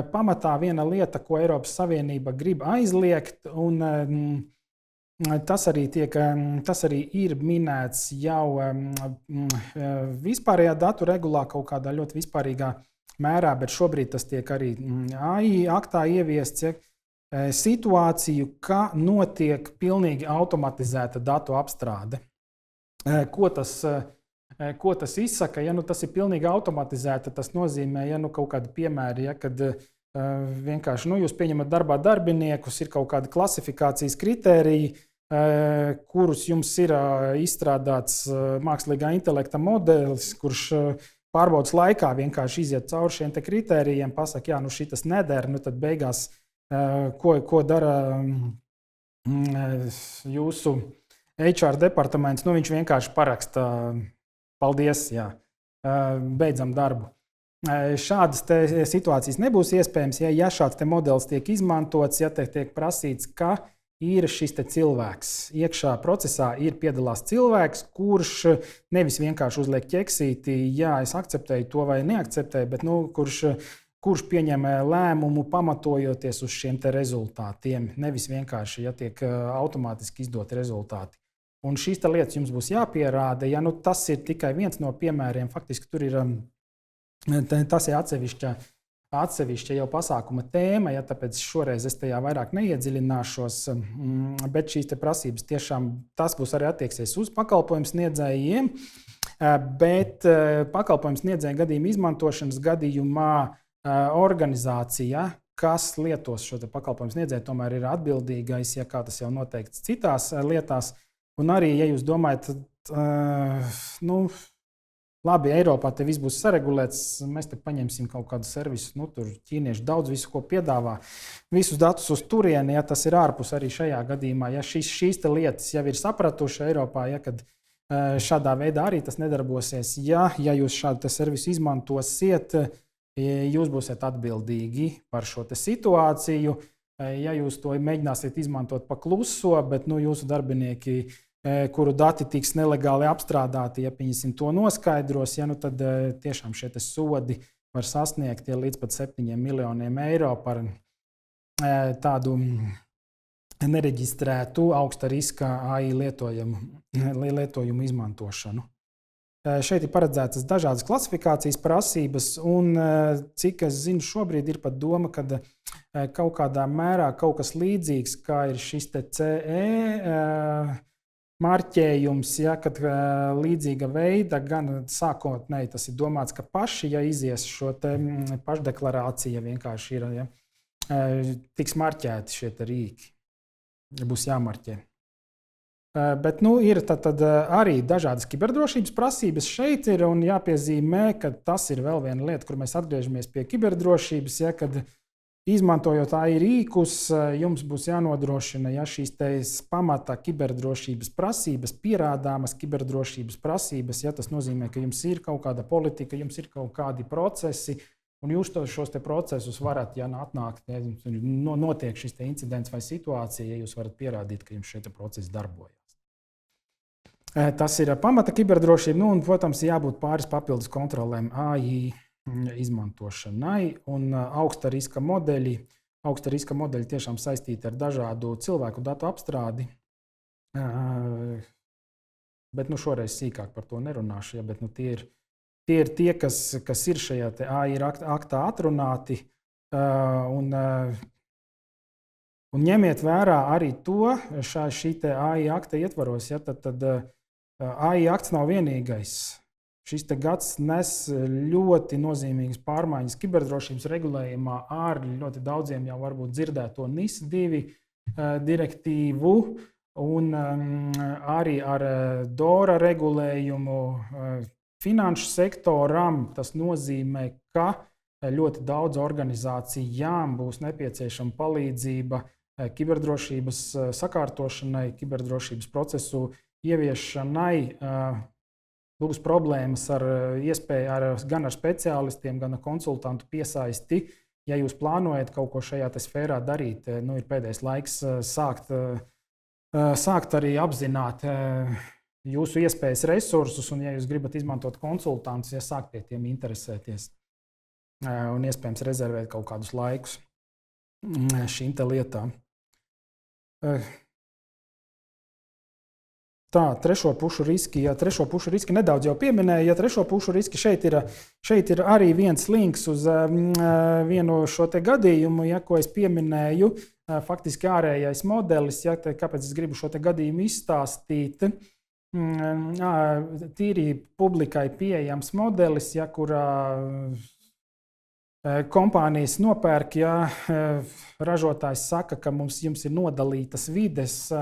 pamatā viena lieta, ko Eiropas Savienība grib aizliegt, un tas arī ir minēts jau vispārējā datu regulā kaut kādā ļoti vispārīgā mērā, bet šobrīd tas tiek arī AI aktā ieviests situāciju, ka notiek pilnīgi automatizēta datu apstrāde. Ko tas izsaka? Tas ir pilnīgi automatizēta, tas nozīmē, kaut kādi piemēri, kad vienkārši jūs pieņemat darbā darbiniekus, ir kaut kādi klasifikācijas kritēriji, kurus jums ir izstrādāts mākslīgā intelekta modelis, kurš pārbaudas laikā vienkārši iziet cauri šiem kritērijiem, pasaka, šitas neder, tad beigās, ko dara jūsu HR departaments, viņš vienkārši paraksta paldies, beidzam darbu. Šādas situācijas nebūs iespējams, ja šāds modelis tiek izmantots, ja tiek prasīts, ka ir šis cilvēks. Iekšā procesā piedalās cilvēks, kurš nevis vienkārši uzliek ķeksīti, jā, es akceptēju to vai neakceptēju, bet kurš pieņem lēmumu pamatojoties uz šiem rezultātiem. Nevis vienkārši, ja tiek automātiski izdoti rezultāti. Un šīs lietas jums būs jāpierāda. Ja, tas ir tikai viens no piemēriem. Faktiski tur ir tas ir atsevišķa jau pasākuma tēma, ja, tāpēc šoreiz es tajā vairāk neiedziļināšos. Bet šīs prasības tiešām tas būs arī attieksies uz pakalpojumu sniedzējiem. Bet pakalpojumu sniedzēju gadījumu izmantošanas gadījumā organizācija, kas lietos šo pakalpojumu sniedzēju, tomēr ir atbildīgais, ja kā tas jau noteikts citās lietās. Un arī, ja jūs domājat, labi, Eiropā te viss būs saregulēts, mēs te paņemsim kaut kādu servisu, tur ķīnieši daudz visu, ko piedāvā, visus datus uz turieni, ja tas ir ārpus arī šajā gadījumā. Ja šīs lietas jau ir sapratuši Eiropā, ja kad šādā veidā arī tas nedarbosies, ja jūs šādu servisu izmantosiet, jūs būsiet atbildīgi par šo situāciju. Ja jūs to mēģināsiet izmantot pa kluso, bet jūsu darbinieki, kuru dati tiks nelegāli apstrādāti, ja viņi to noskaidros, ja, tad tiešām šie sodi var sasniegt līdz pat 7 miljoniem eiro par tādu nereģistrētu augsta riska AI lietojumu izmantošanu. Šeit ir paredzētas dažādas klasifikācijas prasības, un cik es zinu, šobrīd ir pat doma, ka kaut kādā mērā kaut kas līdzīgs, kā ir šis CE marķējums, ja, kad līdzīga veida, gan sākotnēji tas ir domāts, ka paši, ja izies šo pašdeklarāciju, vienkārši ir, ja, tiks marķēti šie rīki, būs jāmarķē. Bet ir tad arī dažādas kiberdrošības prasības šeit ir, un jāpiezīmē, ka tas ir vēl viena lieta, kur mēs atgriežamies pie kiberdrošības, ja, kad izmantojot AI rīkus, jums būs jānodrošina, ja šīs pamata kiberdrošības prasības, pierādāmas kiberdrošības prasības, ja tas nozīmē, ka jums ir kaut kāda politika, jums ir kaut kādi procesi, un jūs šos procesus varat, ja atnākt, ja notiek šis incidents vai situācija, ja jūs varat pierādīt, ka jums šie procesi darbojas. Tas ir pamata kiberdrošība, un, protams, jābūt pāris papildus kontrolēm AI izmantošanai, un augsta riska modeļi tiešām saistīti ar dažādu cilvēku datu apstrādi. Bet šoreiz sīkāk par to nerunāšu, ja, bet tie ir tie, kas ir šajā AI aktā atrunāti. Un ņemiet vērā arī to, šī AI akta ietvaros, ja, tad AI akts nav vienīgais. Šis gads nes ļoti nozīmīgas pārmaiņas kiberdrošības regulējumā ar ļoti daudziem jau varbūt dzirdēto NIS2 direktīvu un arī ar DORA regulējumu finanšu sektoram. Tas nozīmē, ka ļoti daudz organizācijām būs nepieciešama palīdzība kiberdrošības sakārtošanai, kiberdrošības procesu ieviešanai. Būs problēmas gan ar speciālistiem, gan ar konsultantu piesaisti. Ja jūs plānojat kaut ko šajā sfērā darīt, ir pēdējais laiks sākt arī apzināt jūsu iespējas resursus, un ja jūs gribat izmantot konsultantus, ja sākt pie tiem interesēties un iespējams rezervēt kaut kādus laikus šīm lietām. Tā, trešo pušu riski. Ja trešo pušu riski nedaudz jau pieminēju, ja trešo pušu riski šeit ir arī viens links uz vienu šo gadījumu, ja, ko es pieminēju. Faktiski ārējais modelis, ja, kāpēc es gribu šo gadījumu izstāstīt. Tīri publikai pieejams modelis, ja, kurā kompānijas nopērk, ja ražotājs saka, ka jums ir nodalītas vides.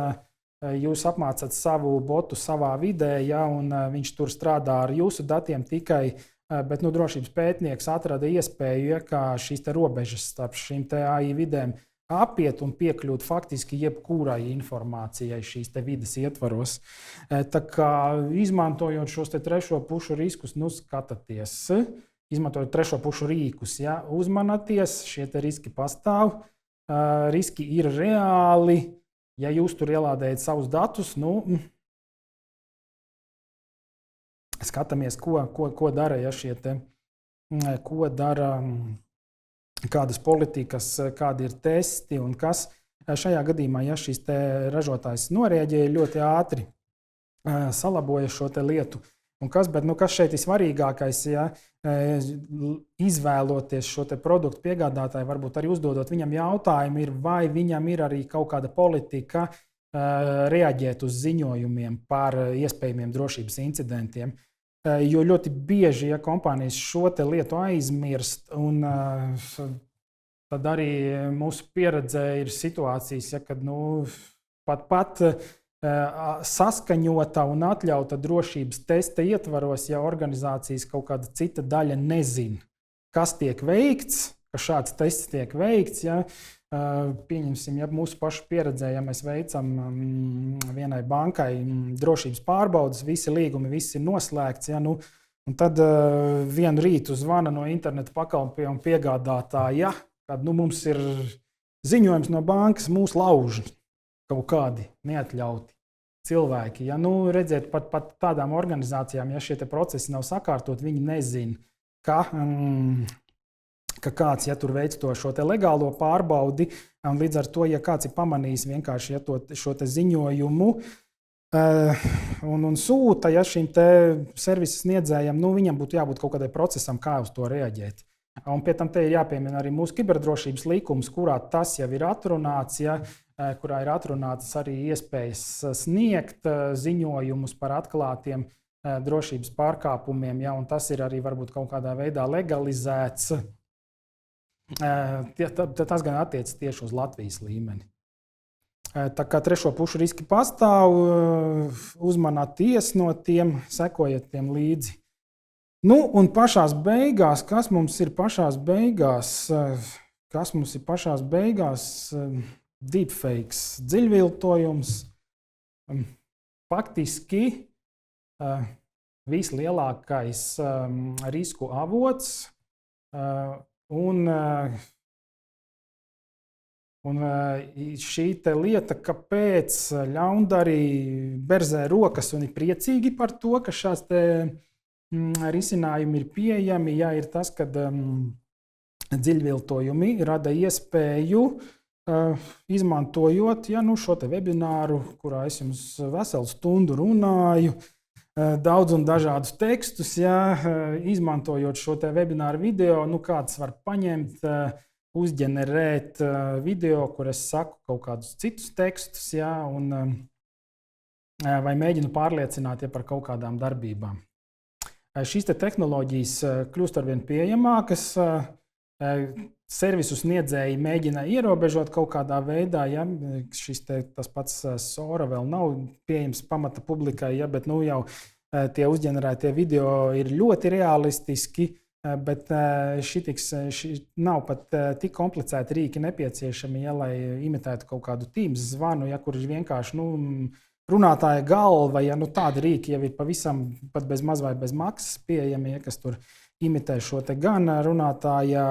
Jūs apmācat savu botu savā vidē, ja, un viņš tur strādā ar jūsu datiem tikai, bet drošības pētnieks atrada iespēju, ja, kā šīs robežas starp šīm AI vidēm apiet un piekļūt faktiski jebkurai informācijai šīs vides ietvaros. Tā kā izmantojot šos trešo pušu riskus, skatieties, izmantojot trešo pušu rīkus. Ja? Uzmanieties, šie riski pastāv, riski ir reāli. Ja jūs tur ielādējat savus datus, skatāmies, ko dara ko dara kādas politikas, kādi ir testi un kas. Šajā gadījumā, ja šis ražotājs norēģēja ļoti ātri, salaboja šo lietu. Kas šeit ir svarīgākais, ja izvēloties šo produktu piegādātāju, varbūt arī uzdodot viņam jautājumu, vai viņam ir arī kaut kāda politika reaģēt uz ziņojumiem par iespējamiem drošības incidentiem. Jo ļoti bieži, ja kompānijas šo lietu aizmirst, un tad arī mūsu pieredzē ir situācijas, ja, kad pat saskaņota un atļauta drošības testa ietvaros, ja organizācijas kaut kāda cita daļa nezina, kas tiek veikts, ka šāds tests tiek veikts. Ja, pieņemsim, ja mūsu pašu pieredzē, ja mēs veicam vienai bankai drošības pārbaudas, visi līgumi, viss ir noslēgts, ja, un tad vienu rītu zvana no interneta pakalpojumu piegādātāja, kad mums ir ziņojums no bankas, mūsu lauž kaut kādi neatļauti cilvēki. Ja, redziet, pat tādām organizācijām, ja šie procesi nav sakārtot, viņi nezina, ka kāds tur veic šo legālo pārbaudi, un līdz ar to, ja kāds ir pamanījis vienkārši šo ziņojumu un sūta šim servisa sniedzējam, viņam būtu jābūt kaut kādai procesam, kā uz to reaģēt. Un pie tam te ir jāpiemina arī mūsu kiberdrošības likums, kurā tas jau ir atrunāts, ja, kurā ir atrunātas arī iespējas sniegt ziņojumus par atklātiem drošības pārkāpumiem, ja, un tas ir arī varbūt kaut kādā veidā legalizēts. Tas gan attiecas tieši uz Latvijas līmeni. Tā kā trešo pušu riski pastāv, uzmanieties no tiem, sekojiet tiem līdzi. Un pašās beigās, kas mums ir pašās beigās? Deepfakes, dziļviltojums, faktiski vislielākais risku avots, un šī lieta, kāpēc ļaundari berzē rokas un ir priecīgi par to, ka šāds risinājumi ir pieejami, ja ir tas, ka dziļviltojumi rada iespēju, izmantojot šo webināru, kurā es jums veselu stundu runāju, daudz un dažādus tekstus, ja, izmantojot šo webināru video, kāds var paņemt, uzģenerēt video, kur es saku kaut kādus citus tekstus, ja, vai mēģinu pārliecināt par kaut kādām darbībām. Šīs tehnoloģijas kļūst arvien pieejamākas, servisu sniedzēji mēģina ierobežot kaut kādā veidā, ja tas pats Sora vēl nav pieejams pamata publikai, ja, bet jau tie uzģenerētie video ir ļoti realistiski, bet nav pat tik komplicēti rīki nepieciešami, ja, lai imitētu kaut kādu Teams zvanu, ja, kur ir vienkārši runātāja galva, ja tādi rīki jau ir pavisam pat bez maz vai bez maksas pieejami, ja, kas tur imitē šo gan runātāja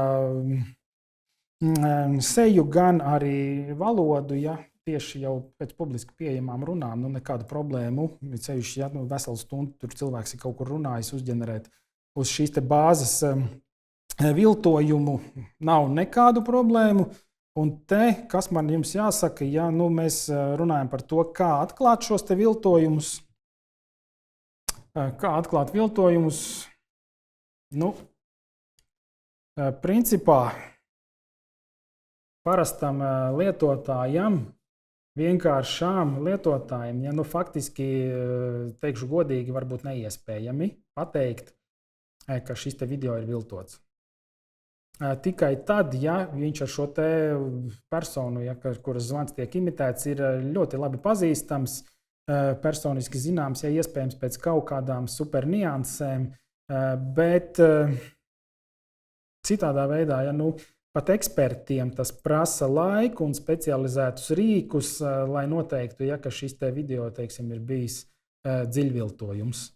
seju, gan arī valodu, ja, tieši jau pēc publiski pieejamām runām, nekādu problēmu. Ceļš, ja veselu stundu tur cilvēks ir kaut kur runājis, uzģenerēt uz šīs bāzes viltojumu, nav nekādu problēmu. Un kas man jums jāsaka, ja mēs runājam par to, kā atklāt šos viltojumus. Kā atklāt viltojumus? Principā parastam lietotājam, vienkāršām lietotājiem, ja faktiski, teikšu godīgi, varbūt neiespējami pateikt, ka šis video ir viltots. Tikai tad, ja viņš ar šo personu, ja, kuras zvans tiek imitēts, ir ļoti labi pazīstams, personiski zināms, ja iespējams pēc kaut kādām super niansēm, bet citādā veidā, ja pat ekspertiem tas prasa laiku un specializētus rīkus, lai noteiktu, ja, ka šis video, teiksim, ir bijis dziļviltojums.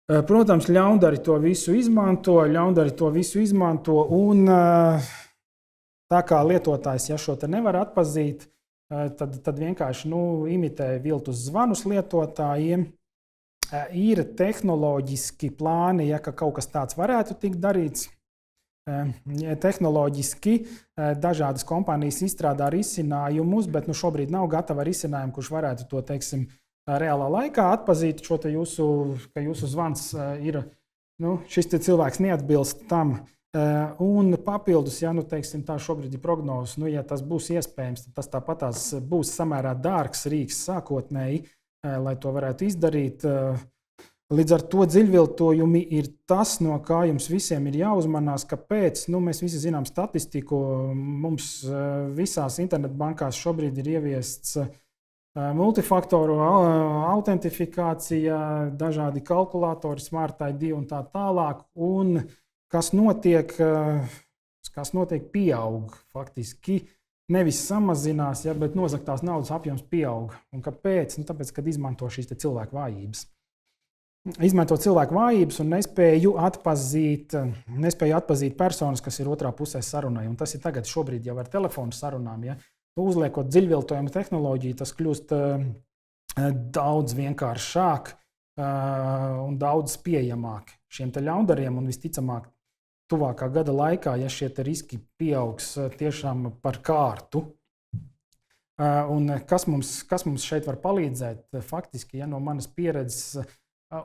Protams, ļaundari to visu izmanto, un tā kā lietotājs, ja šo te nevar atpazīt, tad vienkārši imitē viltus zvanus lietotājiem. Ir tehnoloģiski plāni, ja kaut kas tāds varētu tikt darīts. Tehnoloģiski dažādas kompānijas izstrādā risinājumus, bet šobrīd nav gatava risinājuma, kurš varētu to, teiksim, reālā laikā atpazīt šo te ka jūsu zvans ir, šis te cilvēks neatbilst tam. Un papildus, ja teiksim, tā šobrīd ir prognozes, ja tas būs iespējams, tad tas tāpatās būs samērā dārgs rīks sākotnēji, lai to varētu izdarīt. Līdz ar to dziļviltojumi ir tas, no kā jums visiem ir jāuzmanās, kāpēc. Mēs visi zinām statistiku. Mums visās internetbankās šobrīd ir ieviests multifaktoru autentifikācija, dažādi kalkulatori, Smart ID un tā tālāk. Un kas notiek, pieaug faktiski. Nevis samazinās, bet nozagtās naudas apjoms pieaug. Un kāpēc? Tāpēc, kad izmanto šīs cilvēku vājības. Izmanto cilvēku vājības un nespēju atpazīt personas, kas ir otrā pusē sarunai. Un tas ir tagad, šobrīd jau ar telefonu sarunām. Ja? Uzliekot dziļviltojumu tehnoloģiju, tas kļūst daudz vienkāršāk un daudz pieejamāk šiem ļaundariem. Un visticamāk, tuvākā gada laikā, ja šie riski pieaugs tiešām par kārtu. Un kas mums šeit var palīdzēt? Faktiski, ja no manas pieredzes,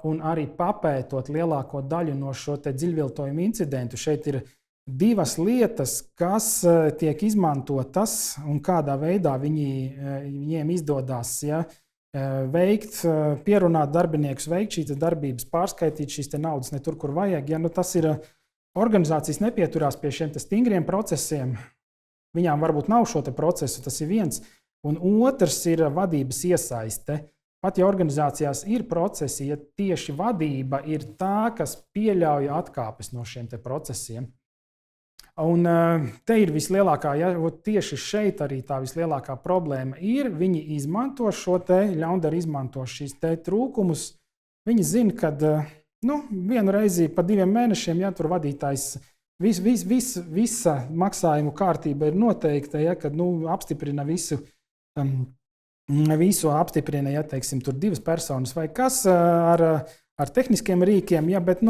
un arī papētot lielāko daļu no šo dziļviltojumu incidentu, šeit ir divas lietas, kas tiek izmantotas un kādā veidā viņiem izdodas veikt, pierunāt darbiniekus, veikt šīs darbības, pārskaitīt šīs naudas ne tur, kur vajag. Ja, tas ir organizācijas nepieturās pie šiem stingriem procesiem, viņām varbūt nav šo procesu, tas ir viens, un otrs ir vadības iesaiste. Pat ja organizācijās ir procesi, ja tieši vadība ir tā, kas pieļauj atkāpes no šiem procesiem. Un te ir vislielākā, tieši šeit arī tā vislielākā problēma ir, viņi izmanto šo ļaundaru, izmanto šīs trūkumus. Viņi zina, ka vienu reizi pa 2 mēnešiem, ja tur vadītājs, visa maksājumu kārtība ir noteikta, ja, kad apstiprina visu apstiprina, ja teiksim, tur 2 personas vai kas ar tehniskiem rīkiem, ja, bet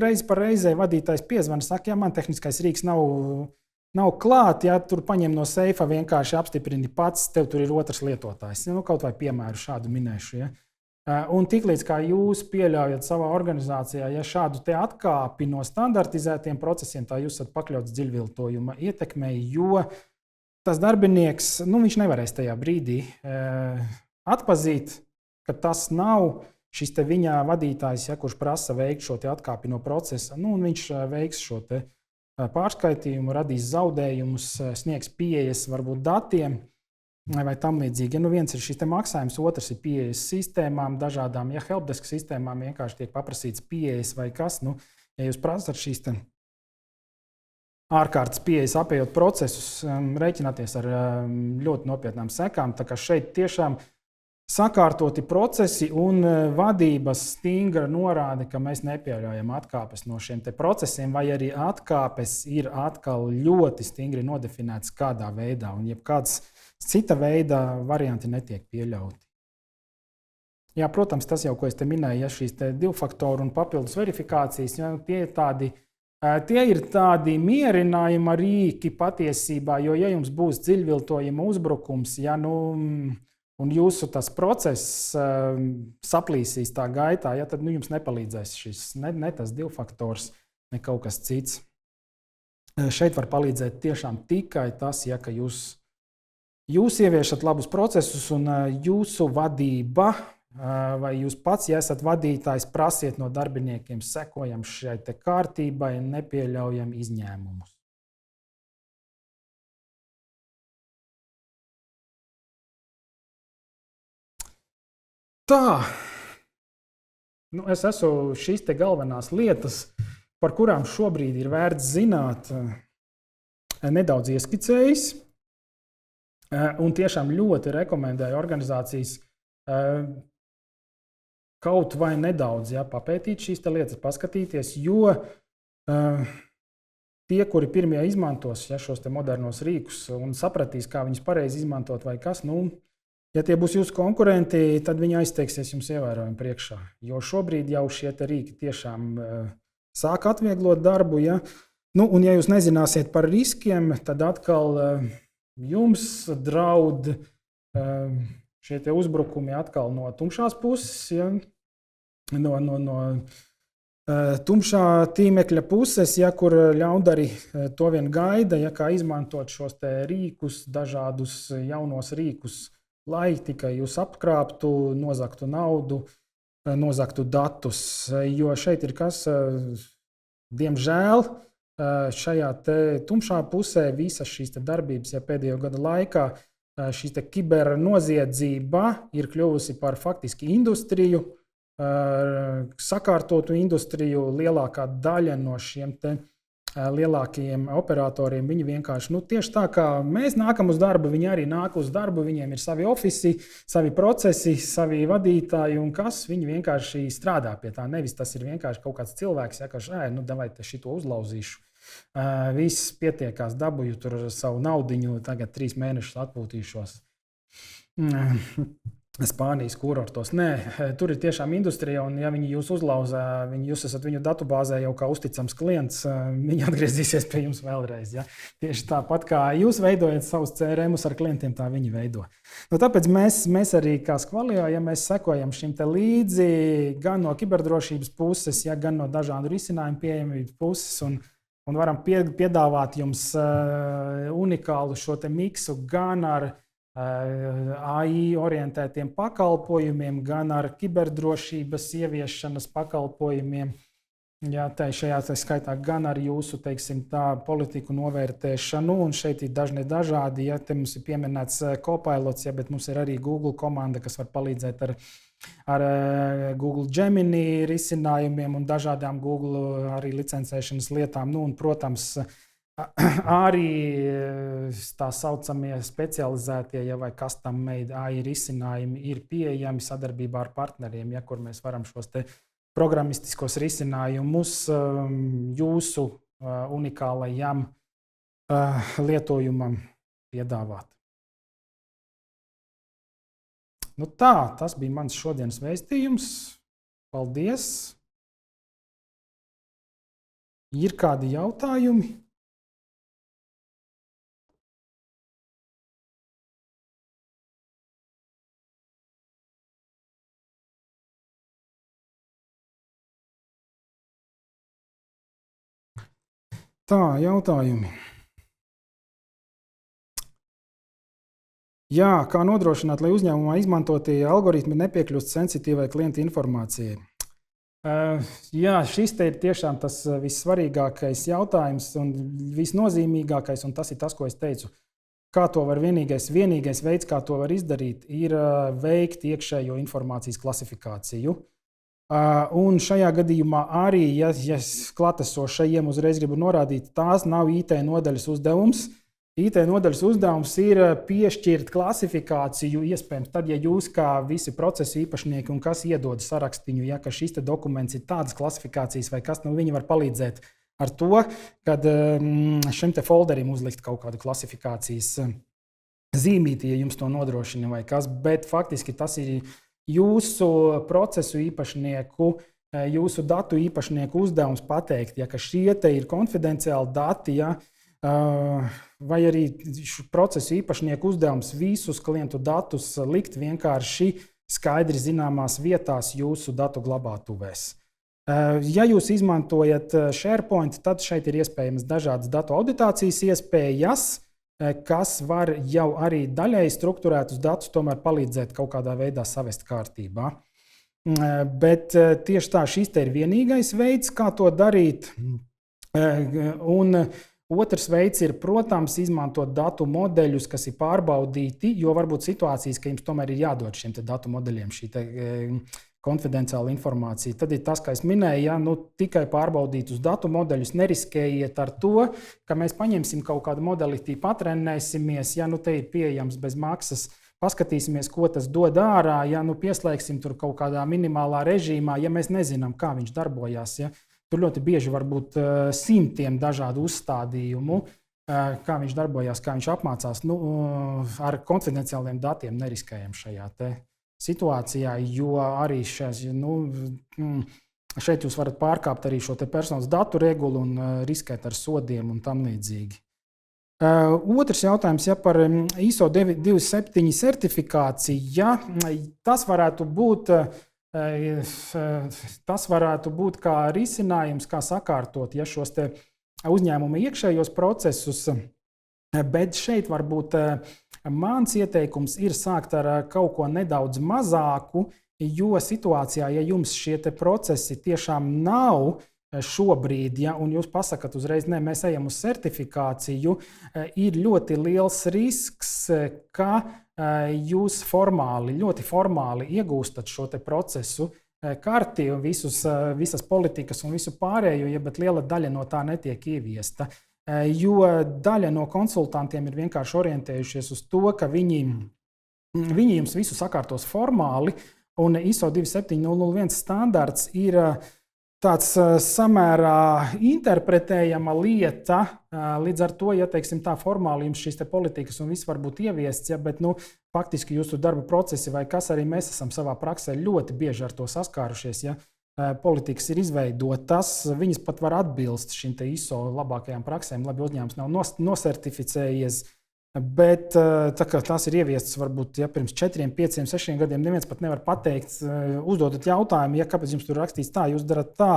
reizi par reizei vadītājs piezvana, saka, ja man tehniskais rīks nav klāt, ja tur paņem no seifa, vienkārši apstiprini pats, tev tur ir otrs lietotājs. Ja, kaut vai piemēru šādu minēšu. Ja. Un tiklīdz kā jūs pieļaujat savā organizācijā, ja šādu atkāpi no standartizētiem procesiem, tā jūs esat pakļauts dziļviltojuma ietekmei, jo tas darbinieks, viņš nevarēs tajā brīdī atpazīt, ka tas nav šis viņa vadītājs, ja, kurš prasa veikt šo atkāpi no procesa. Un viņš veiks šo pārskaitījumu, radīs zaudējumus, sniegs pieejas varbūt datiem vai tam līdzīgi. Ja, viens ir šis maksājums, otrs ir pieejas sistēmām, dažādām helpdesk sistēmām vienkārši tiek paprasīts pieejas vai kas. Ja jūs prasat šīs ārkārtas pieejas, apējot procesus, rēķināties ar ļoti nopietnām sekām. Tā kā šeit tiešām sakārtoti procesi un vadības stingra norāde, ka mēs nepieļaujam atkāpes no šiem procesiem, vai arī atkāpes ir atkal ļoti stingri nodefinētas kādā veidā, un jebkāds cita veida varianti netiek pieļauti. Jā, protams, tas jau, ko es te minēju, ja šīs 2 faktoru un papildus verifikācijas, ja, tie ir tādi mierinājuma rīki patiesībā, jo, ja jums būs dziļviltojuma uzbrukums, ja, un jūsu tas process saplīsīs tā gaitā, ja, tad jums nepalīdzēs šis ne tas 2 faktors, ne kaut kas cits. Šeit var palīdzēt tiešām tikai tas, ja, ka jūs ieviešat labus procesus un jūsu vadība, vai jūs pats, ja esat vadītājs, prasiet no darbiniekiem, sekojam šai kārtībai, nepieļaujam izņēmumus. Tā, es esmu šīs galvenās lietas, par kurām šobrīd ir vērts zināt, nedaudz ieskicējis, un tiešām ļoti rekomendēju organizācijas kaut vai nedaudz papētīt šīs lietas, paskatīties, jo tie, kuri pirmie izmantos šos modernos rīkus un sapratīs, kā viņus pareizi izmantot vai kas, ja tie būs jūsu konkurenti, tad viņi aizteiksies jums ievērojami priekšā. Jo šobrīd jau šie rīki tiešām sāk atvieglot darbu. Ja? Un ja jūs nezināsiet par riskiem, tad atkal jums draud šie uzbrukumi atkal no tumšās puses, ja? no tumšā tīmekļa puses, kur ļaundari to vien gaida, kā izmantot šos rīkus, dažādus jaunos rīkus, lai tikai jūs apkrāptu, nozagtu naudu, nozagtu datus. Jo šeit ir kas, diemžēl, šajā tumšā pusē visas šīs darbības pēdējo gadu laikā, šī kibernoziedzība ir kļuvusi par faktiski industriju, sakārtotu industriju. Lielākā daļa no šiem lielākajiem operatoriem, viņi vienkārši, tieši tā kā mēs nākam uz darbu, viņi arī nāk uz darbu, viņiem ir savi ofisi, savi procesi, savi vadītāji un kas, viņi vienkārši strādā pie tā. Nevis tas ir vienkārši kaut kāds cilvēks, kas, davai te šito uzlauzīšu. Viss pietiekās, dabūju tur savu naudiņu, tagad 3 mēnešus atpūtīšos Spānijas kurortos. Nē, tur ir tiešām industrija, un ja viņi jūs uzlauza, jūs esat viņu datubāzē jau kā uzticams klients, viņi atgriezīsies pie jums vēlreiz. Ja? Tieši tāpat kā jūs veidojat savus CRM-us ar klientiem, tā viņi veido. Tāpēc mēs arī kā Skvalio, ja mēs sekojam šim līdzi gan no kiberdrošības puses, gan no dažādu risinājumu pieejamības puses, un varam piedāvāt jums unikālu šo miksu gan ar AI orientētiem pakalpojumiem, gan ar kiberdrošības ieviešanas pakalpojumiem. Jā, šajā skaitā gan ar jūsu politiku novērtēšanu, un šeit ir dažādi. Ja, te mums ir pieminēts Copilots, bet mums ir arī Google komanda, kas var palīdzēt ar Google Gemini risinājumiem un dažādām Google arī licencēšanas lietām. Un, protams, arī tā saucamie specializētie vai custom made AI risinājumi ir pieejami sadarbībā ar partneriem, kur mēs varam šos programmistiskos risinājumus jūsu unikālajam lietojumam piedāvāt. Tas bija mans šodienas vēstījums. Paldies! Ir kādi jautājumi? Tā, jautājumi. Jā, kā nodrošināt, lai uzņēmumā izmantotie algoritmi nepiekļūst sensitīvai klienta informācijai? Jā, šis ir tiešām tas vissvarīgākais jautājums un visnozīmīgākais, un tas ir tas, ko es teicu. Kā to var vienīgais veids, kā to var izdarīt, ir veikt iekšējo informācijas klasifikāciju. Un šajā gadījumā arī, ja klātesošajiem uzreiz gribu norādīt, tās nav IT nodaļas uzdevums. IT nodaļas uzdevums ir piešķirt klasifikāciju, iespējams, tad, ja jūs kā visi procesu īpašnieki un kas iedod sarakstiņu, ka šis dokuments ir tādas klasifikācijas vai kas, viņi var palīdzēt ar to, kad šim folderim uzlikt kaut kādu klasifikācijas zīmīti, ja jums to nodrošina vai kas, bet faktiski tas ir jūsu procesu īpašnieku, jūsu datu īpašnieku uzdevums pateikt, ka šie ir konfidenciāli dati, vai arī procesu īpašnieku uzdevums visus klientu datus likt vienkārši skaidri zināmās vietās jūsu datu glabātuvēs. Ja jūs izmantojat SharePoint, tad šeit ir iespējams dažādas datu auditācijas iespējas, kas var jau arī daļēji strukturētus datus tomēr palīdzēt kaut kādā veidā savest kārtībā. Bet tieši tā, šis ir vienīgais veids, kā to darīt. Un otrs veids ir, protams, izmantot datu modeļus, kas ir pārbaudīti, jo varbūt situācijas, ka jums tomēr ir jādod šiem datu modeļiem šī konfidenciāla informācija. Tad ir tas, kā es minēju, tikai pārbaudīt uz datu modeļus, neriskējiet ar to, ka mēs paņemsim kaut kādu modeli, patrenēsimies, te ir pieejams bez maksas paskatīsimies, ko tas dod ārā, ja pieslēgsim tur kaut kādā minimālā režīmā, ja mēs nezinām, kā viņš darbojās. Ja? Tur ļoti bieži var būt simtiem dažādu uzstādījumu, kā viņš darbojās, kā viņš apmācās. Ar konfidenciāliem datiem neriskējam šajā situācijā, jo arī šeit jūs varat pārkāpt arī šo personas datu regulu un riskēt ar sodiem un tam līdzīgi. Otrs jautājums par ISO 227 certifikāciju. Ja, tas varētu būt kā risinājums, kā sakārtot šos uzņēmuma iekšējos procesus, bet šeit varbūt mans ieteikums ir sākt ar kaut ko nedaudz mazāku, jo situācijā, ja jums šie procesi tiešām nav šobrīd, ja, un jūs pasakat uzreiz, ne, mēs ejam uz certifikāciju, ir ļoti liels risks, ka jūs ļoti formāli iegūstat šo procesu karti un visas politikas un visu pārējo, ja, bet liela daļa no tā netiek ieviesta. Jo daļa no konsultantiem ir vienkārši orientējušies uz to, ka viņi jums visu sakārtos formāli, un ISO 27001 standarts ir tāds samērā interpretējama lieta. Līdz ar to, ja teiksim, tā formāli jums šīs politikas un viss var būt ieviests, ja, bet faktiski jūsu darba procesi vai kas arī mēs esam savā praksē ļoti bieži ar to saskārušies. Ja. Politikas ir izveidotas, viņas pat var atbilst šīm ISO labākajām praksēm, labi uzņēmums nav nosertificējies, bet tā kā tās ir ieviestas varbūt pirms 4, 5, 6 gadiem, neviens pat nevar pateikt, uzdodat jautājumu, ja kāpēc jums tur rakstīts tā, jūs darat tā,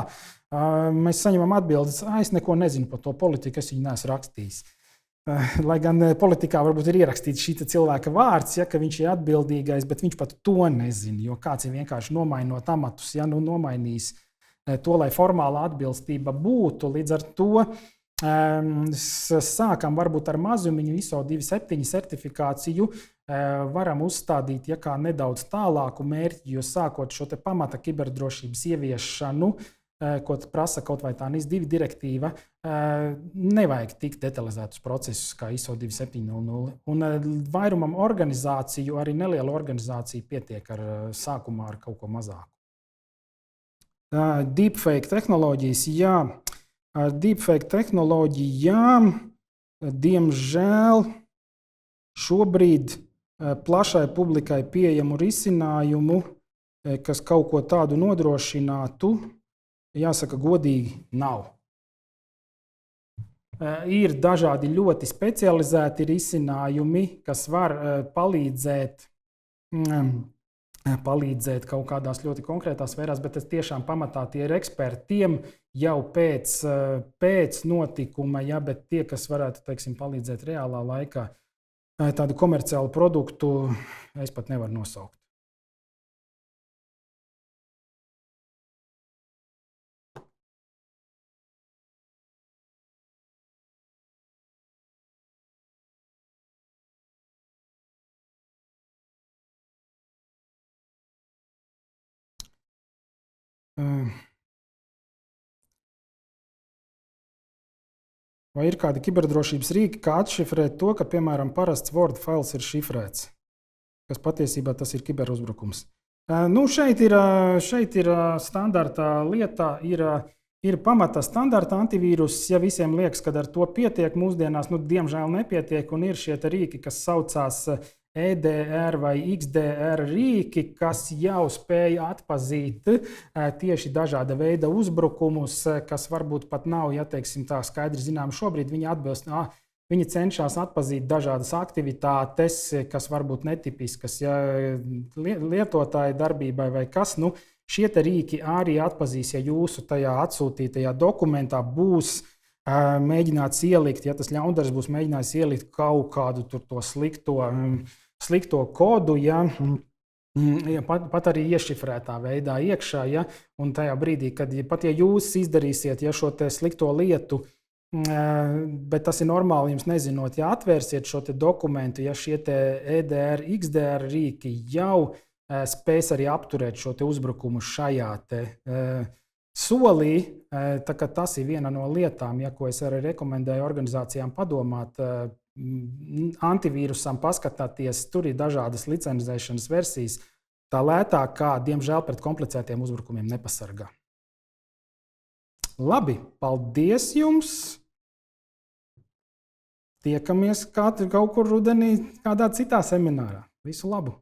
mēs saņemam atbildes, es neko nezinu par to politiku, es viņu neesmu rakstījis. Lai gan politikā varbūt ir ierakstīts šī cilvēka vārds, ja, ka viņš ir atbildīgais, bet viņš pat to nezina, jo kāds ir vienkārši nomainot amatus, ja nomainījis to, lai formāla atbilstība būtu. Līdz ar to sākam varbūt ar mazumiņu ISO 27 certifikāciju, varam uzstādīt kā nedaudz tālāku mērķi, jo sākot šo pamata kiberdrošības ieviešanu, ko prasa kaut vai tā NIS2 direktīva, nevajag tik detalizētus procesus kā ISO 27000. Un vairumam organizāciju, arī neliela organizācija pietiek ar sākumā ar kaut ko mazāku. Deepfake tehnoloģijas, jā. Ar deepfake tehnoloģijām, diemžēl, šobrīd plašai publikai pieejamu risinājumu, kas kaut ko tādu nodrošinātu, jāsaka, godīgi nav. Ir dažādi ļoti specializēti risinājumi, kas var palīdzēt kaut kādās ļoti konkrētās sfērās, bet tas tiešām pamatā tie ir ekspertiem jau pēc notikuma, ja, bet tie, kas varētu, teiksim, palīdzēt reālā laikā, tādu komerciālu produktu, es pat nevaru nosaukt. Vai ir kādi kiberdrošības rīki, kā atšifrēt to, ka, piemēram, parasts Word fails ir šifrēts, kas patiesībā tas ir kiberuzbrukums? Šeit ir standarta lieta, ir pamata standarta antivīrus, ja visiem liekas, ka ar to pietiek mūsdienās, diemžēl nepietiek, un ir šie rīki, kas saucās EDR vai XDR rīki, kas jau spēj atpazīt tieši dažāda veida uzbrukumus, kas varbūt pat nav, ja teiksim, tā skaidri zinām šobrīd. Viņi cenšas atpazīt dažādas aktivitātes, kas varbūt netipiskas, ja lietotāja darbībai vai kas. Šie rīki arī atpazīs, ja jūsu tajā atsūtītajā dokumentā būs mēģināts ielikt, ja tas ļaundars būs mēģinājis ielikt kaut kādu to slikto kodu, ja, pat arī iešifrētā veidā iekšā, ja, un tajā brīdī, kad pat ja jūs izdarīsiet šo slikto lietu, bet tas ir normāli jums nezinot, ja atvērsiet šo dokumentu, ja šie EDR, XDR rīki jau spēs arī apturēt šo uzbrukumu šajā solī, tā kā tas ir viena no lietām, ko es arī rekomendēju organizācijām padomāt, antivīrusam paskatāties, tur ir dažādas licencēšanas versijas. Tā lētāk, kā, diemžēl, pret komplicētiem uzbrukumiem nepasargā. Labi, paldies jums! Tiekamies kaut kur rudenī kādā citā seminārā. Visu labu!